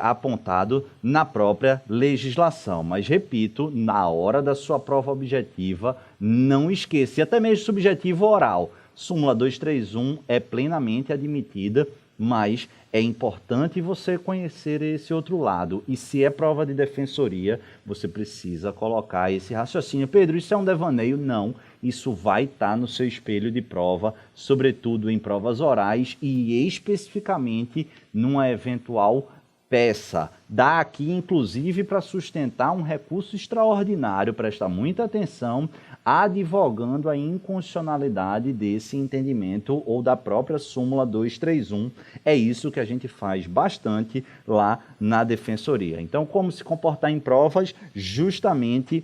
apontado na própria legislação. Mas, repito, na hora da sua prova objetiva, não esqueça, e até mesmo subjetivo oral, súmula 231 é plenamente admitida, mas é importante você conhecer esse outro lado. E se é prova de defensoria, você precisa colocar esse raciocínio. Pedro, isso é um devaneio? Não. Isso vai estar no seu espelho de prova, sobretudo em provas orais e especificamente numa eventual peça. Dá aqui, inclusive, para sustentar um recurso extraordinário, presta muita atenção, advogando a inconstitucionalidade desse entendimento ou da própria súmula 231. É isso que a gente faz bastante lá na defensoria. Então, como se comportar em provas? Justamente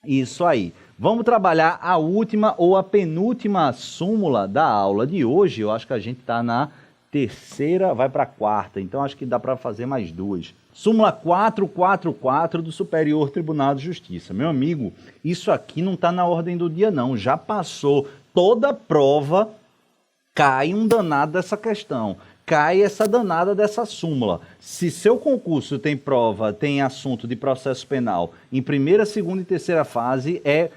isso aí. Vamos trabalhar a última ou a penúltima súmula da aula de hoje. Eu acho que a gente está na terceira, vai para a quarta, então acho que dá para fazer mais 2. Súmula 444 do Superior Tribunal de Justiça. Meu amigo, isso aqui não está na ordem do dia não, já passou. Toda prova cai um danado dessa questão, cai essa danada dessa súmula. Se seu concurso tem prova, tem assunto de processo penal em primeira, segunda e terceira fase, é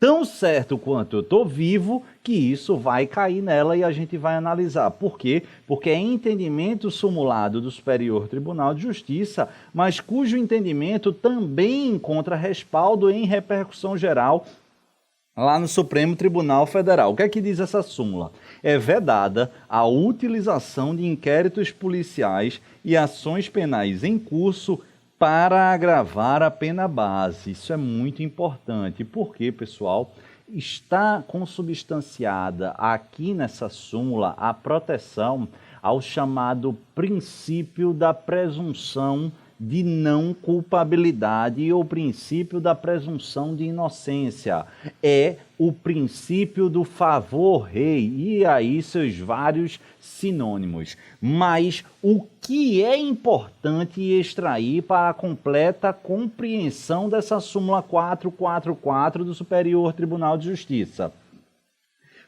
tão certo quanto eu estou vivo que isso vai cair nela e a gente vai analisar. Por quê? Porque é entendimento sumulado do Superior Tribunal de Justiça, mas cujo entendimento também encontra respaldo em repercussão geral lá no Supremo Tribunal Federal. O que é que diz essa súmula? É vedada a utilização de inquéritos policiais e ações penais em curso para agravar a pena base. Isso é muito importante. Por quê, pessoal? Está consubstanciada aqui nessa súmula a proteção ao chamado princípio da presunção de não culpabilidade ou princípio da presunção de inocência. É o princípio do favor rei, e aí seus vários sinônimos. Mas o que é importante extrair para a completa compreensão dessa súmula 444 do Superior Tribunal de Justiça?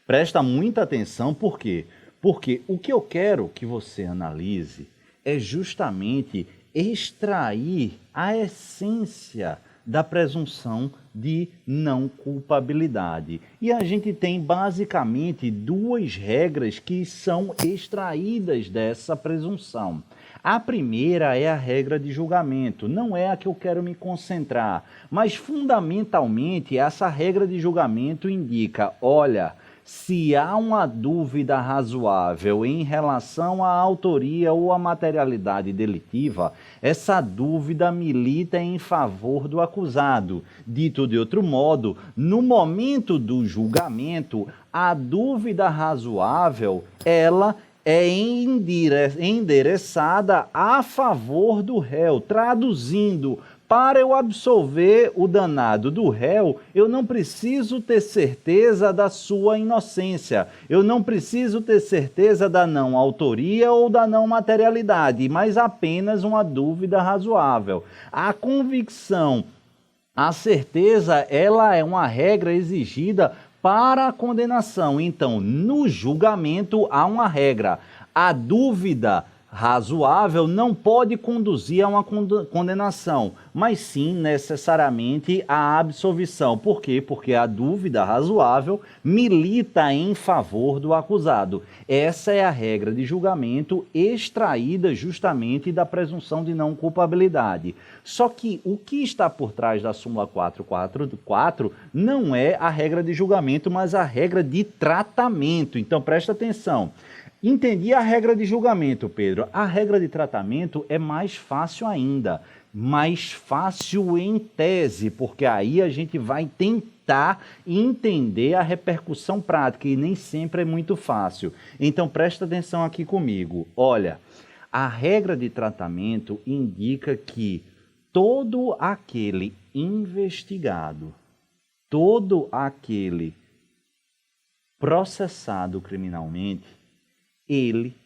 Presta muita atenção, por quê? Porque o que eu quero que você analise é justamente extrair a essência da presunção de não culpabilidade. E a gente tem basicamente 2 regras que são extraídas dessa presunção. A primeira é a regra de julgamento, não é a que eu quero me concentrar, mas fundamentalmente essa regra de julgamento indica, olha, se há uma dúvida razoável em relação à autoria ou à materialidade delitiva, essa dúvida milita em favor do acusado. Dito de outro modo, no momento do julgamento, a dúvida razoável, ela é endereçada a favor do réu, traduzindo, para eu absolver o danado do réu, eu não preciso ter certeza da sua inocência, eu não preciso ter certeza da não autoria ou da não materialidade, mas apenas uma dúvida razoável. A convicção, a certeza, ela é uma regra exigida para a condenação. Então, no julgamento há uma regra. A dúvida razoável não pode conduzir a uma condenação, mas sim necessariamente a absolvição. Por quê? Porque a dúvida razoável milita em favor do acusado. Essa é a regra de julgamento extraída justamente da presunção de não culpabilidade. Só que o que está por trás da súmula 444 não é a regra de julgamento, mas a regra de tratamento. Então presta atenção. Entendi a regra de julgamento, Pedro. A regra de tratamento é mais fácil ainda. Mais fácil em tese, porque aí a gente vai tentar entender a repercussão prática e nem sempre é muito fácil. Então presta atenção aqui comigo. Olha, a regra de tratamento indica que todo aquele investigado, todo aquele processado criminalmente, ele,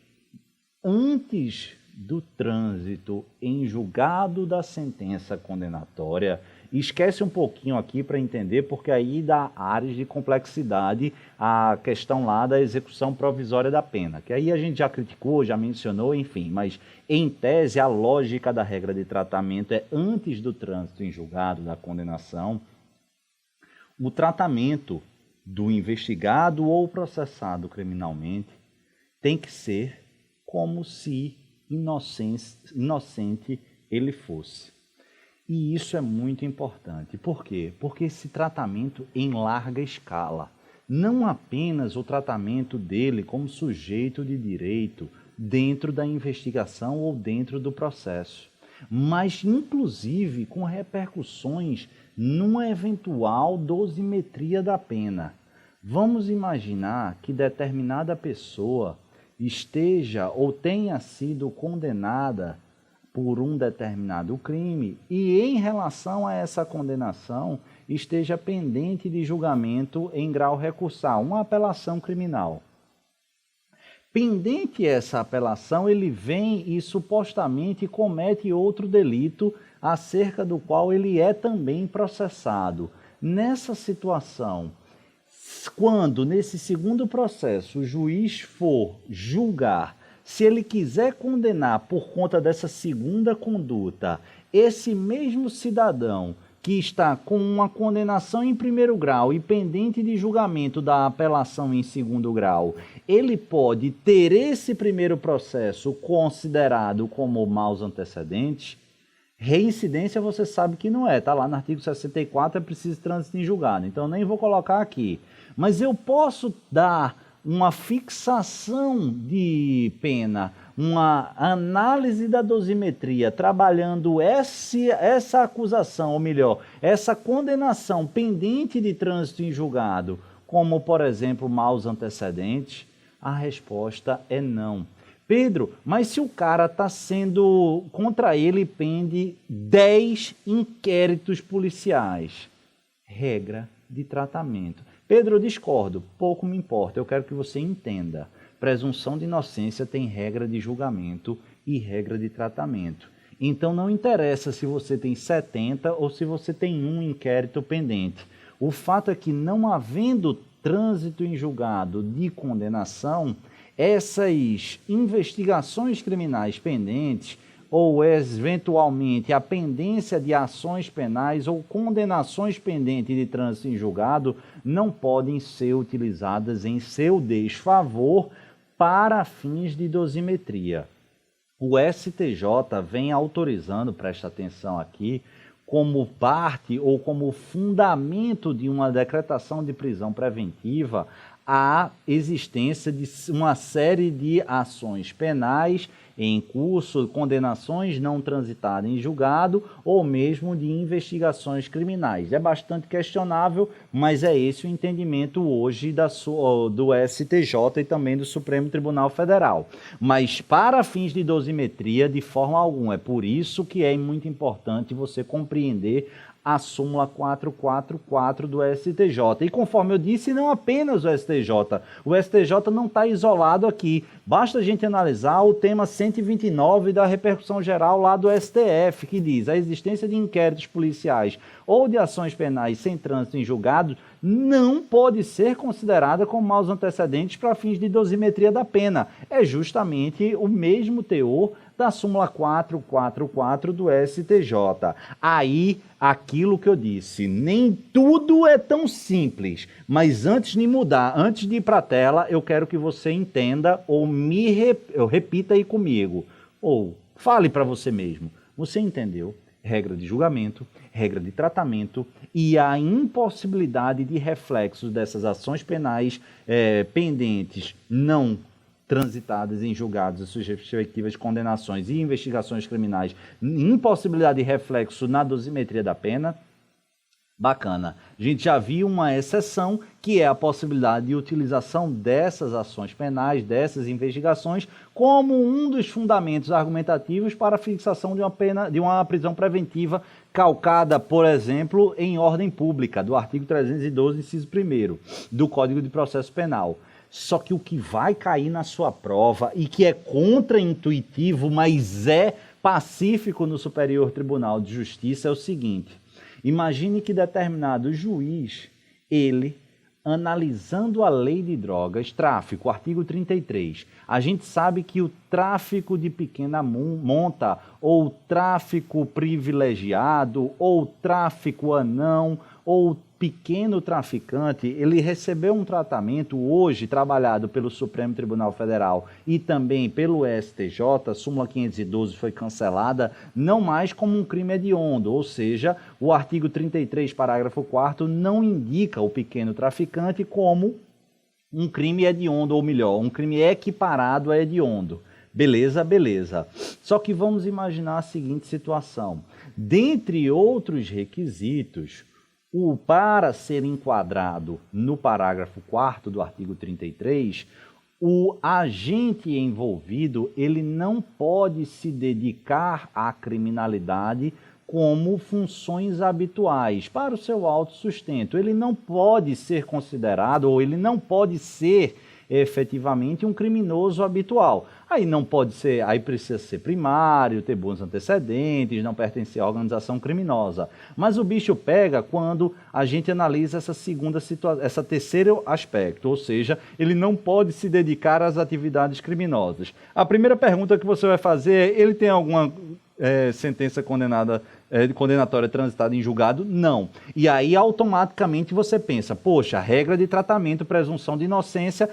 antes do trânsito em julgado da sentença condenatória, esquece um pouquinho aqui para entender, porque aí dá áreas de complexidade a questão lá da execução provisória da pena, que aí a gente já criticou, já mencionou, enfim, mas em tese a lógica da regra de tratamento é antes do trânsito em julgado da condenação, o tratamento do investigado ou processado criminalmente tem que ser como se inocente ele fosse. E isso é muito importante. Por quê? Porque esse tratamento em larga escala, não apenas o tratamento dele como sujeito de direito dentro da investigação ou dentro do processo, mas inclusive com repercussões numa eventual dosimetria da pena. Vamos imaginar que determinada pessoa esteja ou tenha sido condenada por um determinado crime e em relação a essa condenação esteja pendente de julgamento em grau recursal, uma apelação criminal. Pendente essa apelação, ele vem e supostamente comete outro delito acerca do qual ele é também processado. Nessa situação, quando nesse segundo processo o juiz for julgar, se ele quiser condenar por conta dessa segunda conduta, esse mesmo cidadão que está com uma condenação em primeiro grau e pendente de julgamento da apelação em segundo grau, ele pode ter esse primeiro processo considerado como maus antecedentes. Reincidência você sabe que não é, está lá no artigo 64, é preciso trânsito em julgado, então nem vou colocar aqui. Mas eu posso dar uma fixação de pena, uma análise da dosimetria, trabalhando essa acusação, ou melhor, essa condenação pendente de trânsito em julgado, como, por exemplo, maus antecedentes? A resposta é não. Pedro, mas se o cara está sendo, contra ele pende 10 inquéritos policiais, regra de tratamento. Pedro, eu discordo, pouco me importa, eu quero que você entenda. Presunção de inocência tem regra de julgamento e regra de tratamento. Então não interessa se você tem 70 ou se você tem um inquérito pendente. O fato é que não havendo trânsito em julgado de condenação, essas investigações criminais pendentes ou eventualmente a pendência de ações penais ou condenações pendentes de trânsito em julgado não podem ser utilizadas em seu desfavor para fins de dosimetria. o STJ vem autorizando, presta atenção aqui, como parte ou como fundamento de uma decretação de prisão preventiva, a existência de uma série de ações penais em curso, condenações não transitadas em julgado ou mesmo de investigações criminais. É bastante questionável, mas é esse o entendimento hoje do STJ e também do Supremo Tribunal Federal. Mas para fins de dosimetria, de forma alguma. É por isso que é muito importante você compreender a súmula 444 do STJ. E conforme eu disse, não apenas o STJ não está isolado aqui. Basta a gente analisar o tema 129 da repercussão geral lá do STF, que diz: a existência de inquéritos policiais ou de ações penais sem trânsito em julgado não pode ser considerada como maus antecedentes para fins de dosimetria da pena. É justamente o mesmo teor da súmula 444 do STJ. Aí, aquilo que eu disse, nem tudo é tão simples, mas antes de mudar, antes de ir para a tela, eu quero que você entenda ou repita aí comigo, ou fale para você mesmo. Você entendeu? Regra de julgamento, regra de tratamento e a impossibilidade de reflexos dessas ações penais pendentes não transitadas em julgados e suas respectivas condenações e investigações criminais, impossibilidade de reflexo na dosimetria da pena. Bacana. A gente já viu uma exceção, que é a possibilidade de utilização dessas ações penais, dessas investigações, como um dos fundamentos argumentativos para a fixação de uma prisão preventiva calcada, por exemplo, em ordem pública, do artigo 312, inciso 1º, do Código de Processo Penal. Só que o que vai cair na sua prova e que é contraintuitivo, mas é pacífico no Superior Tribunal de Justiça é o seguinte: imagine que determinado juiz, ele, analisando a lei de drogas, tráfico, artigo 33, a gente sabe que o tráfico de pequena monta, ou tráfico privilegiado, ou tráfico anão, ou pequeno traficante, ele recebeu um tratamento hoje trabalhado pelo Supremo Tribunal Federal e também pelo STJ, a súmula 512 foi cancelada, não mais como um crime hediondo, ou seja, o artigo 33, parágrafo 4º, não indica o pequeno traficante como um crime hediondo, ou melhor, um crime equiparado a hediondo. Beleza, beleza. Só que vamos imaginar a seguinte situação. Dentre outros requisitos, para ser enquadrado no parágrafo 4º do artigo 33, o agente envolvido ele não pode se dedicar à criminalidade como funções habituais para o seu autossustento. Ele não pode ser considerado, ou ele não pode ser efetivamente um criminoso habitual. Aí não pode ser, aí precisa ser primário, ter bons antecedentes, não pertencer à organização criminosa. Mas o bicho pega quando a gente analisa essa segunda situação, essa terceiro aspecto, ou seja, ele não pode se dedicar às atividades criminosas. A primeira pergunta que você vai fazer é: ele tem alguma sentença condenatória transitada em julgado? Não. E aí automaticamente você pensa: poxa, regra de tratamento, presunção de inocência,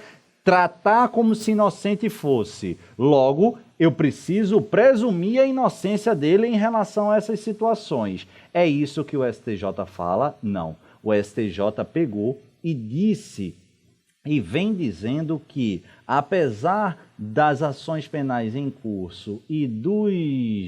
tratar como se inocente fosse. Logo, eu preciso presumir a inocência dele em relação a essas situações. É isso que o STJ fala? Não. O STJ pegou e disse, e vem dizendo que, apesar das ações penais em curso e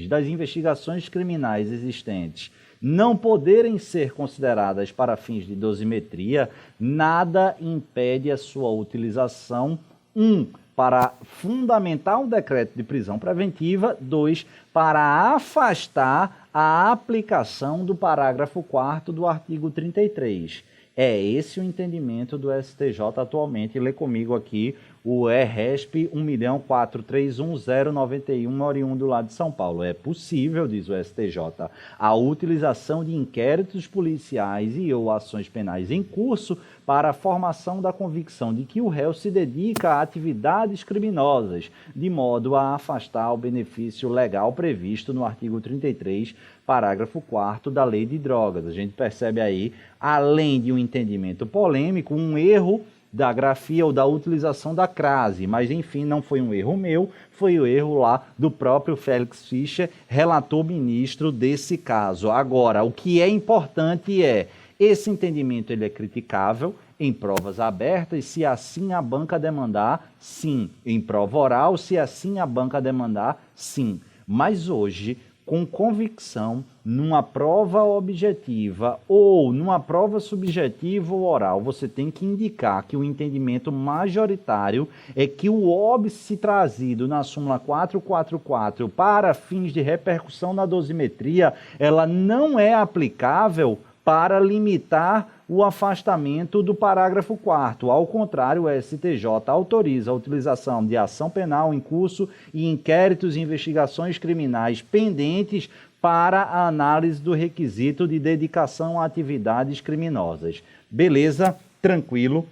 das investigações criminais existentes não poderem ser consideradas para fins de dosimetria, nada impede a sua utilização, 1, para fundamentar o decreto de prisão preventiva, 2, para afastar a aplicação do parágrafo 4º do artigo 33. É esse o entendimento do STJ atualmente. Lê comigo aqui o RESP 1.431.091, oriundo lá de São Paulo. É possível, diz o STJ, a utilização de inquéritos policiais e ou ações penais em curso para a formação da convicção de que o réu se dedica a atividades criminosas, de modo a afastar o benefício legal previsto no artigo 33, parágrafo 4º da Lei de Drogas. A gente percebe aí, além de um entendimento polêmico, um erro da grafia ou da utilização da crase, mas enfim, não foi um erro meu, foi o erro lá do próprio Félix Fischer, relator ministro desse caso. Agora, o que é importante é, esse entendimento ele é criticável em provas abertas, se assim a banca demandar, sim. Em prova oral, se assim a banca demandar, sim. Mas hoje, com convicção, numa prova objetiva ou numa prova subjetiva ou oral, você tem que indicar que o entendimento majoritário é que o óbice trazido na súmula 444 para fins de repercussão na dosimetria, ela não é aplicável para limitar o afastamento do parágrafo 4º. Ao contrário, o STJ autoriza a utilização de ação penal em curso e inquéritos e investigações criminais pendentes para a análise do requisito de dedicação a atividades criminosas. Beleza? Tranquilo?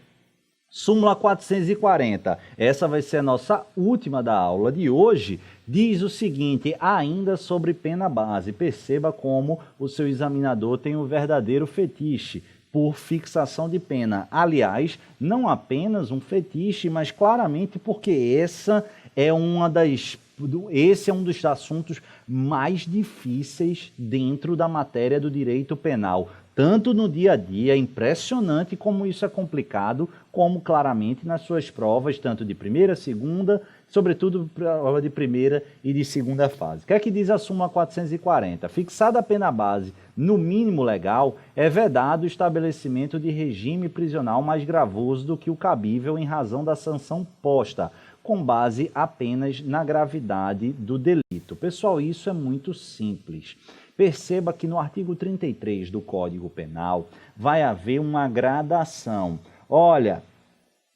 Súmula 440, essa vai ser a nossa última da aula de hoje, diz o seguinte, ainda sobre pena base, perceba como o seu examinador tem um verdadeiro fetiche por fixação de pena. Aliás, não apenas um fetiche, mas claramente porque esse é um dos assuntos mais difíceis dentro da matéria do direito penal. Tanto no dia a dia, é impressionante como isso é complicado, como claramente nas suas provas, tanto de primeira, segunda, sobretudo prova de primeira e de segunda fase. O que é que diz a súmula 440? Fixada a pena base no mínimo legal, é vedado o estabelecimento de regime prisional mais gravoso do que o cabível em razão da sanção posta, com base apenas na gravidade do delito. Pessoal, isso é muito simples. Perceba que no artigo 33 do Código Penal vai haver uma gradação. Olha,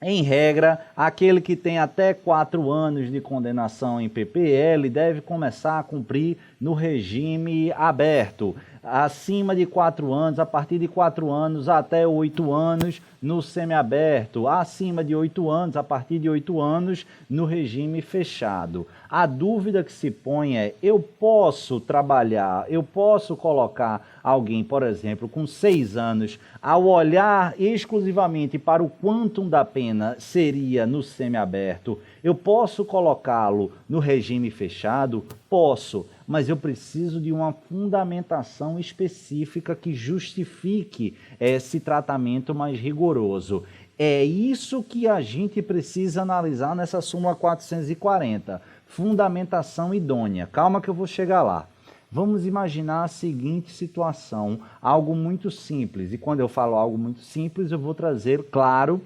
em regra, aquele que tem até 4 anos de condenação em PPL deve começar a cumprir no regime aberto. Acima de 4 anos, a partir de 4 anos até 8 anos no semiaberto, acima de 8 anos, a partir de 8 anos no regime fechado. A dúvida que se põe é, eu posso trabalhar, eu posso colocar alguém, por exemplo, com 6 anos, ao olhar exclusivamente para o quantum da pena seria no semiaberto, eu posso colocá-lo no regime fechado? Posso, mas eu preciso de uma fundamentação específica que justifique esse tratamento mais rigoroso. É isso que a gente precisa analisar nessa súmula 440. Fundamentação idônea. Calma que eu vou chegar lá. Vamos imaginar a seguinte situação, algo muito simples. E quando eu falo algo muito simples, eu vou trazer, claro,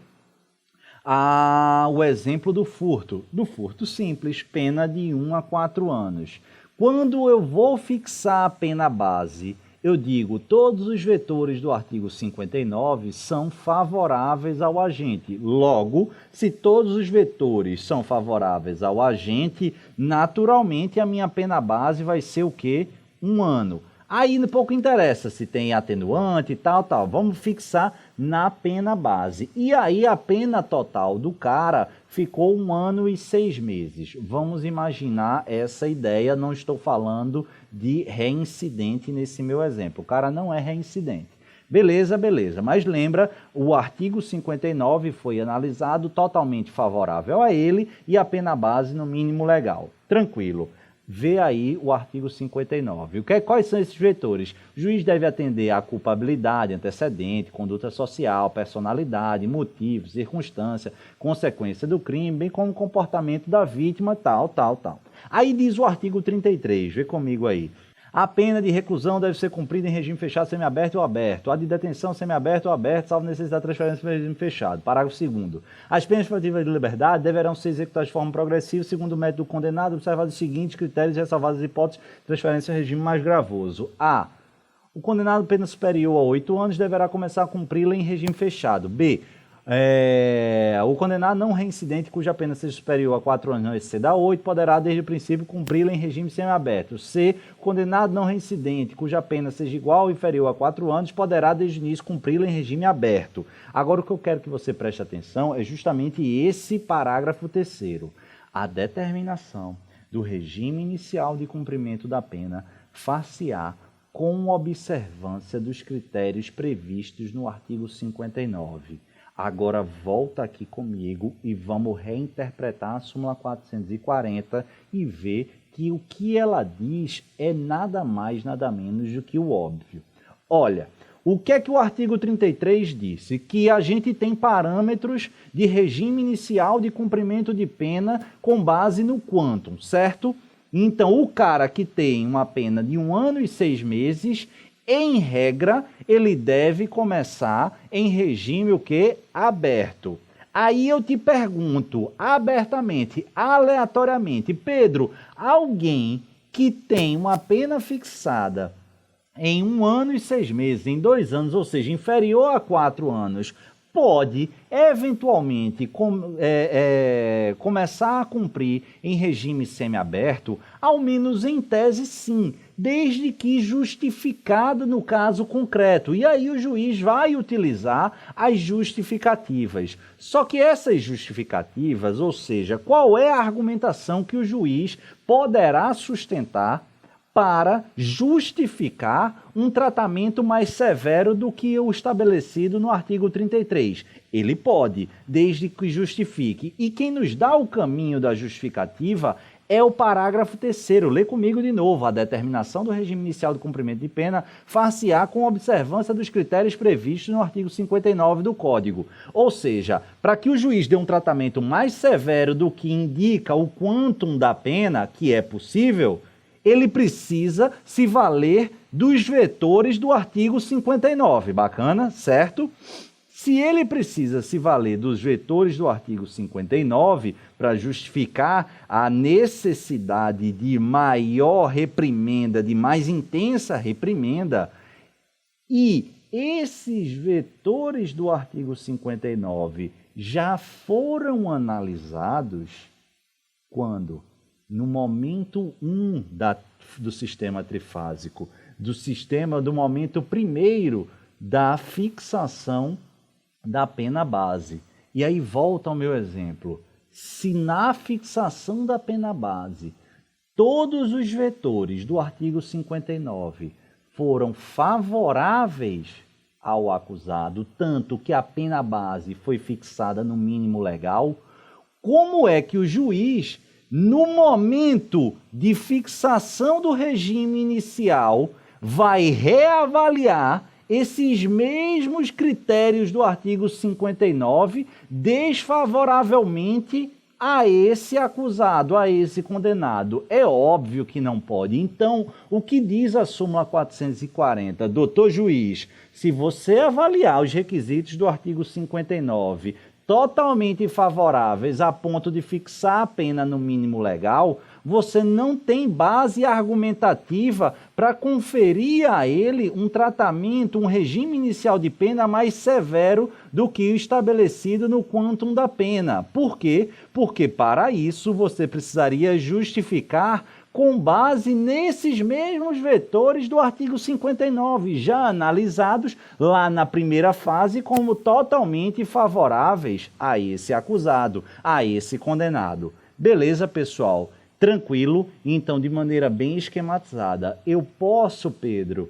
o exemplo do furto. Do furto simples, pena de 1 a 4 anos. Quando eu vou fixar a pena base, eu digo, todos os vetores do artigo 59 são favoráveis ao agente. Logo, se todos os vetores são favoráveis ao agente, naturalmente a minha pena base vai ser o quê? 1 ano. Aí pouco interessa se tem atenuante e tal. Vamos fixar na pena base. E aí a pena total do cara ficou 1 ano e 6 meses. Vamos imaginar essa ideia, não estou falando de reincidente nesse meu exemplo. O cara não é reincidente. Beleza, beleza. Mas lembra, o artigo 59 foi analisado totalmente favorável a ele e a pena base no mínimo legal. Tranquilo. Vê aí o artigo 59. Quais são esses vetores? O juiz deve atender à culpabilidade, antecedente, conduta social, personalidade, motivo, circunstância, consequência do crime, bem como comportamento da vítima, tal. Aí diz o artigo 33, vê comigo aí. A pena de reclusão deve ser cumprida em regime fechado, semiaberto ou aberto. A de detenção, semiaberto ou aberto, salvo necessidade de transferência para regime fechado. Parágrafo 2º. As penas privativas de liberdade deverão ser executadas de forma progressiva, segundo o método do condenado, observados os seguintes critérios e ressalvadas as hipóteses de transferência em regime mais gravoso. A. O condenado pena superior a 8 anos deverá começar a cumpri-la em regime fechado. B. O condenado não reincidente cuja pena seja superior a 4 anos não exceda a 8 poderá desde o princípio cumpri-la em regime semiaberto. C. Condenado não reincidente cuja pena seja igual ou inferior a 4 anos poderá desde o início cumpri-la em regime aberto. Agora o que eu quero que você preste atenção é justamente esse parágrafo 3º. A determinação do regime inicial de cumprimento da pena far-se-á com observância dos critérios previstos no artigo 59. Agora volta aqui comigo e vamos reinterpretar a súmula 440 e ver que o que ela diz é nada mais, nada menos do que o óbvio. Olha, o que é que o artigo 33 disse? Que a gente tem parâmetros de regime inicial de cumprimento de pena com base no quantum, certo? Então, o cara que tem uma pena de 1 ano e 6 meses, em regra, ele deve começar em regime o quê? Aberto. Aí eu te pergunto, abertamente, aleatoriamente, Pedro, alguém que tem uma pena fixada em 1 ano e 6 meses, em 2 anos, ou seja, inferior a 4 anos, pode, eventualmente, começar a cumprir em regime semiaberto, ao menos em tese sim, desde que justificado no caso concreto. E aí o juiz vai utilizar as justificativas. Só que essas justificativas, ou seja, qual é a argumentação que o juiz poderá sustentar para justificar um tratamento mais severo do que o estabelecido no artigo 33. Ele pode, desde que justifique. E quem nos dá o caminho da justificativa é o parágrafo 3º. Lê comigo de novo. A determinação do regime inicial de cumprimento de pena far-se-á com observância dos critérios previstos no artigo 59 do Código. Ou seja, para que o juiz dê um tratamento mais severo do que indica o quantum da pena, que é possível, ele precisa se valer dos vetores do artigo 59. Bacana, certo? Se ele precisa se valer dos vetores do artigo 59 para justificar a necessidade de maior reprimenda, de mais intensa reprimenda, e esses vetores do artigo 59 já foram analisados quando? No momento 1 do sistema trifásico, do momento primeiro da fixação da pena base. E aí volta ao meu exemplo. Se na fixação da pena base todos os vetores do artigo 59 foram favoráveis ao acusado, tanto que a pena base foi fixada no mínimo legal, como é que o juiz, no momento de fixação do regime inicial, vai reavaliar esses mesmos critérios do artigo 59 desfavoravelmente a esse acusado, a esse condenado? É óbvio que não pode. Então, o que diz a súmula 440? Doutor juiz, se você avaliar os requisitos do artigo 59 totalmente favoráveis a ponto de fixar a pena no mínimo legal, você não tem base argumentativa para conferir a ele um tratamento, um regime inicial de pena mais severo do que o estabelecido no quantum da pena. Por quê? Porque para isso você precisaria justificar com base nesses mesmos vetores do artigo 59, já analisados lá na primeira fase como totalmente favoráveis a esse acusado, a esse condenado. Beleza, pessoal? Tranquilo? Então, de maneira bem esquematizada, eu posso, Pedro,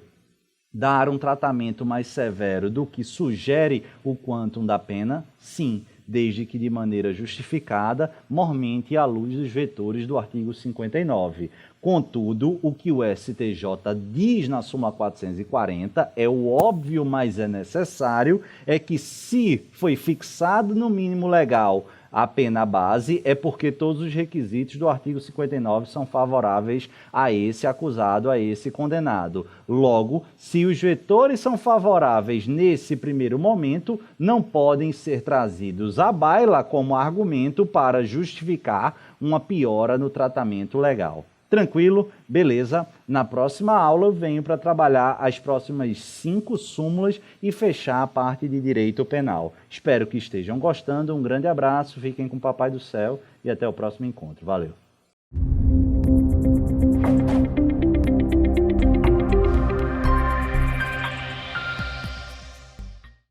dar um tratamento mais severo do que sugere o quantum da pena? Sim, desde que de maneira justificada, mormente à luz dos vetores do artigo 59. Contudo, o que o STJ diz na súmula 440 é o óbvio, mas é necessário, é que se foi fixado no mínimo legal a pena base, é porque todos os requisitos do artigo 59 são favoráveis a esse acusado, a esse condenado. Logo, se os vetores são favoráveis nesse primeiro momento, não podem ser trazidos à baila como argumento para justificar uma piora no tratamento legal. Tranquilo? Beleza. Na próxima aula eu venho para trabalhar as próximas 5 súmulas e fechar a parte de direito penal. Espero que estejam gostando. Um grande abraço, fiquem com o Papai do Céu e até o próximo encontro. Valeu!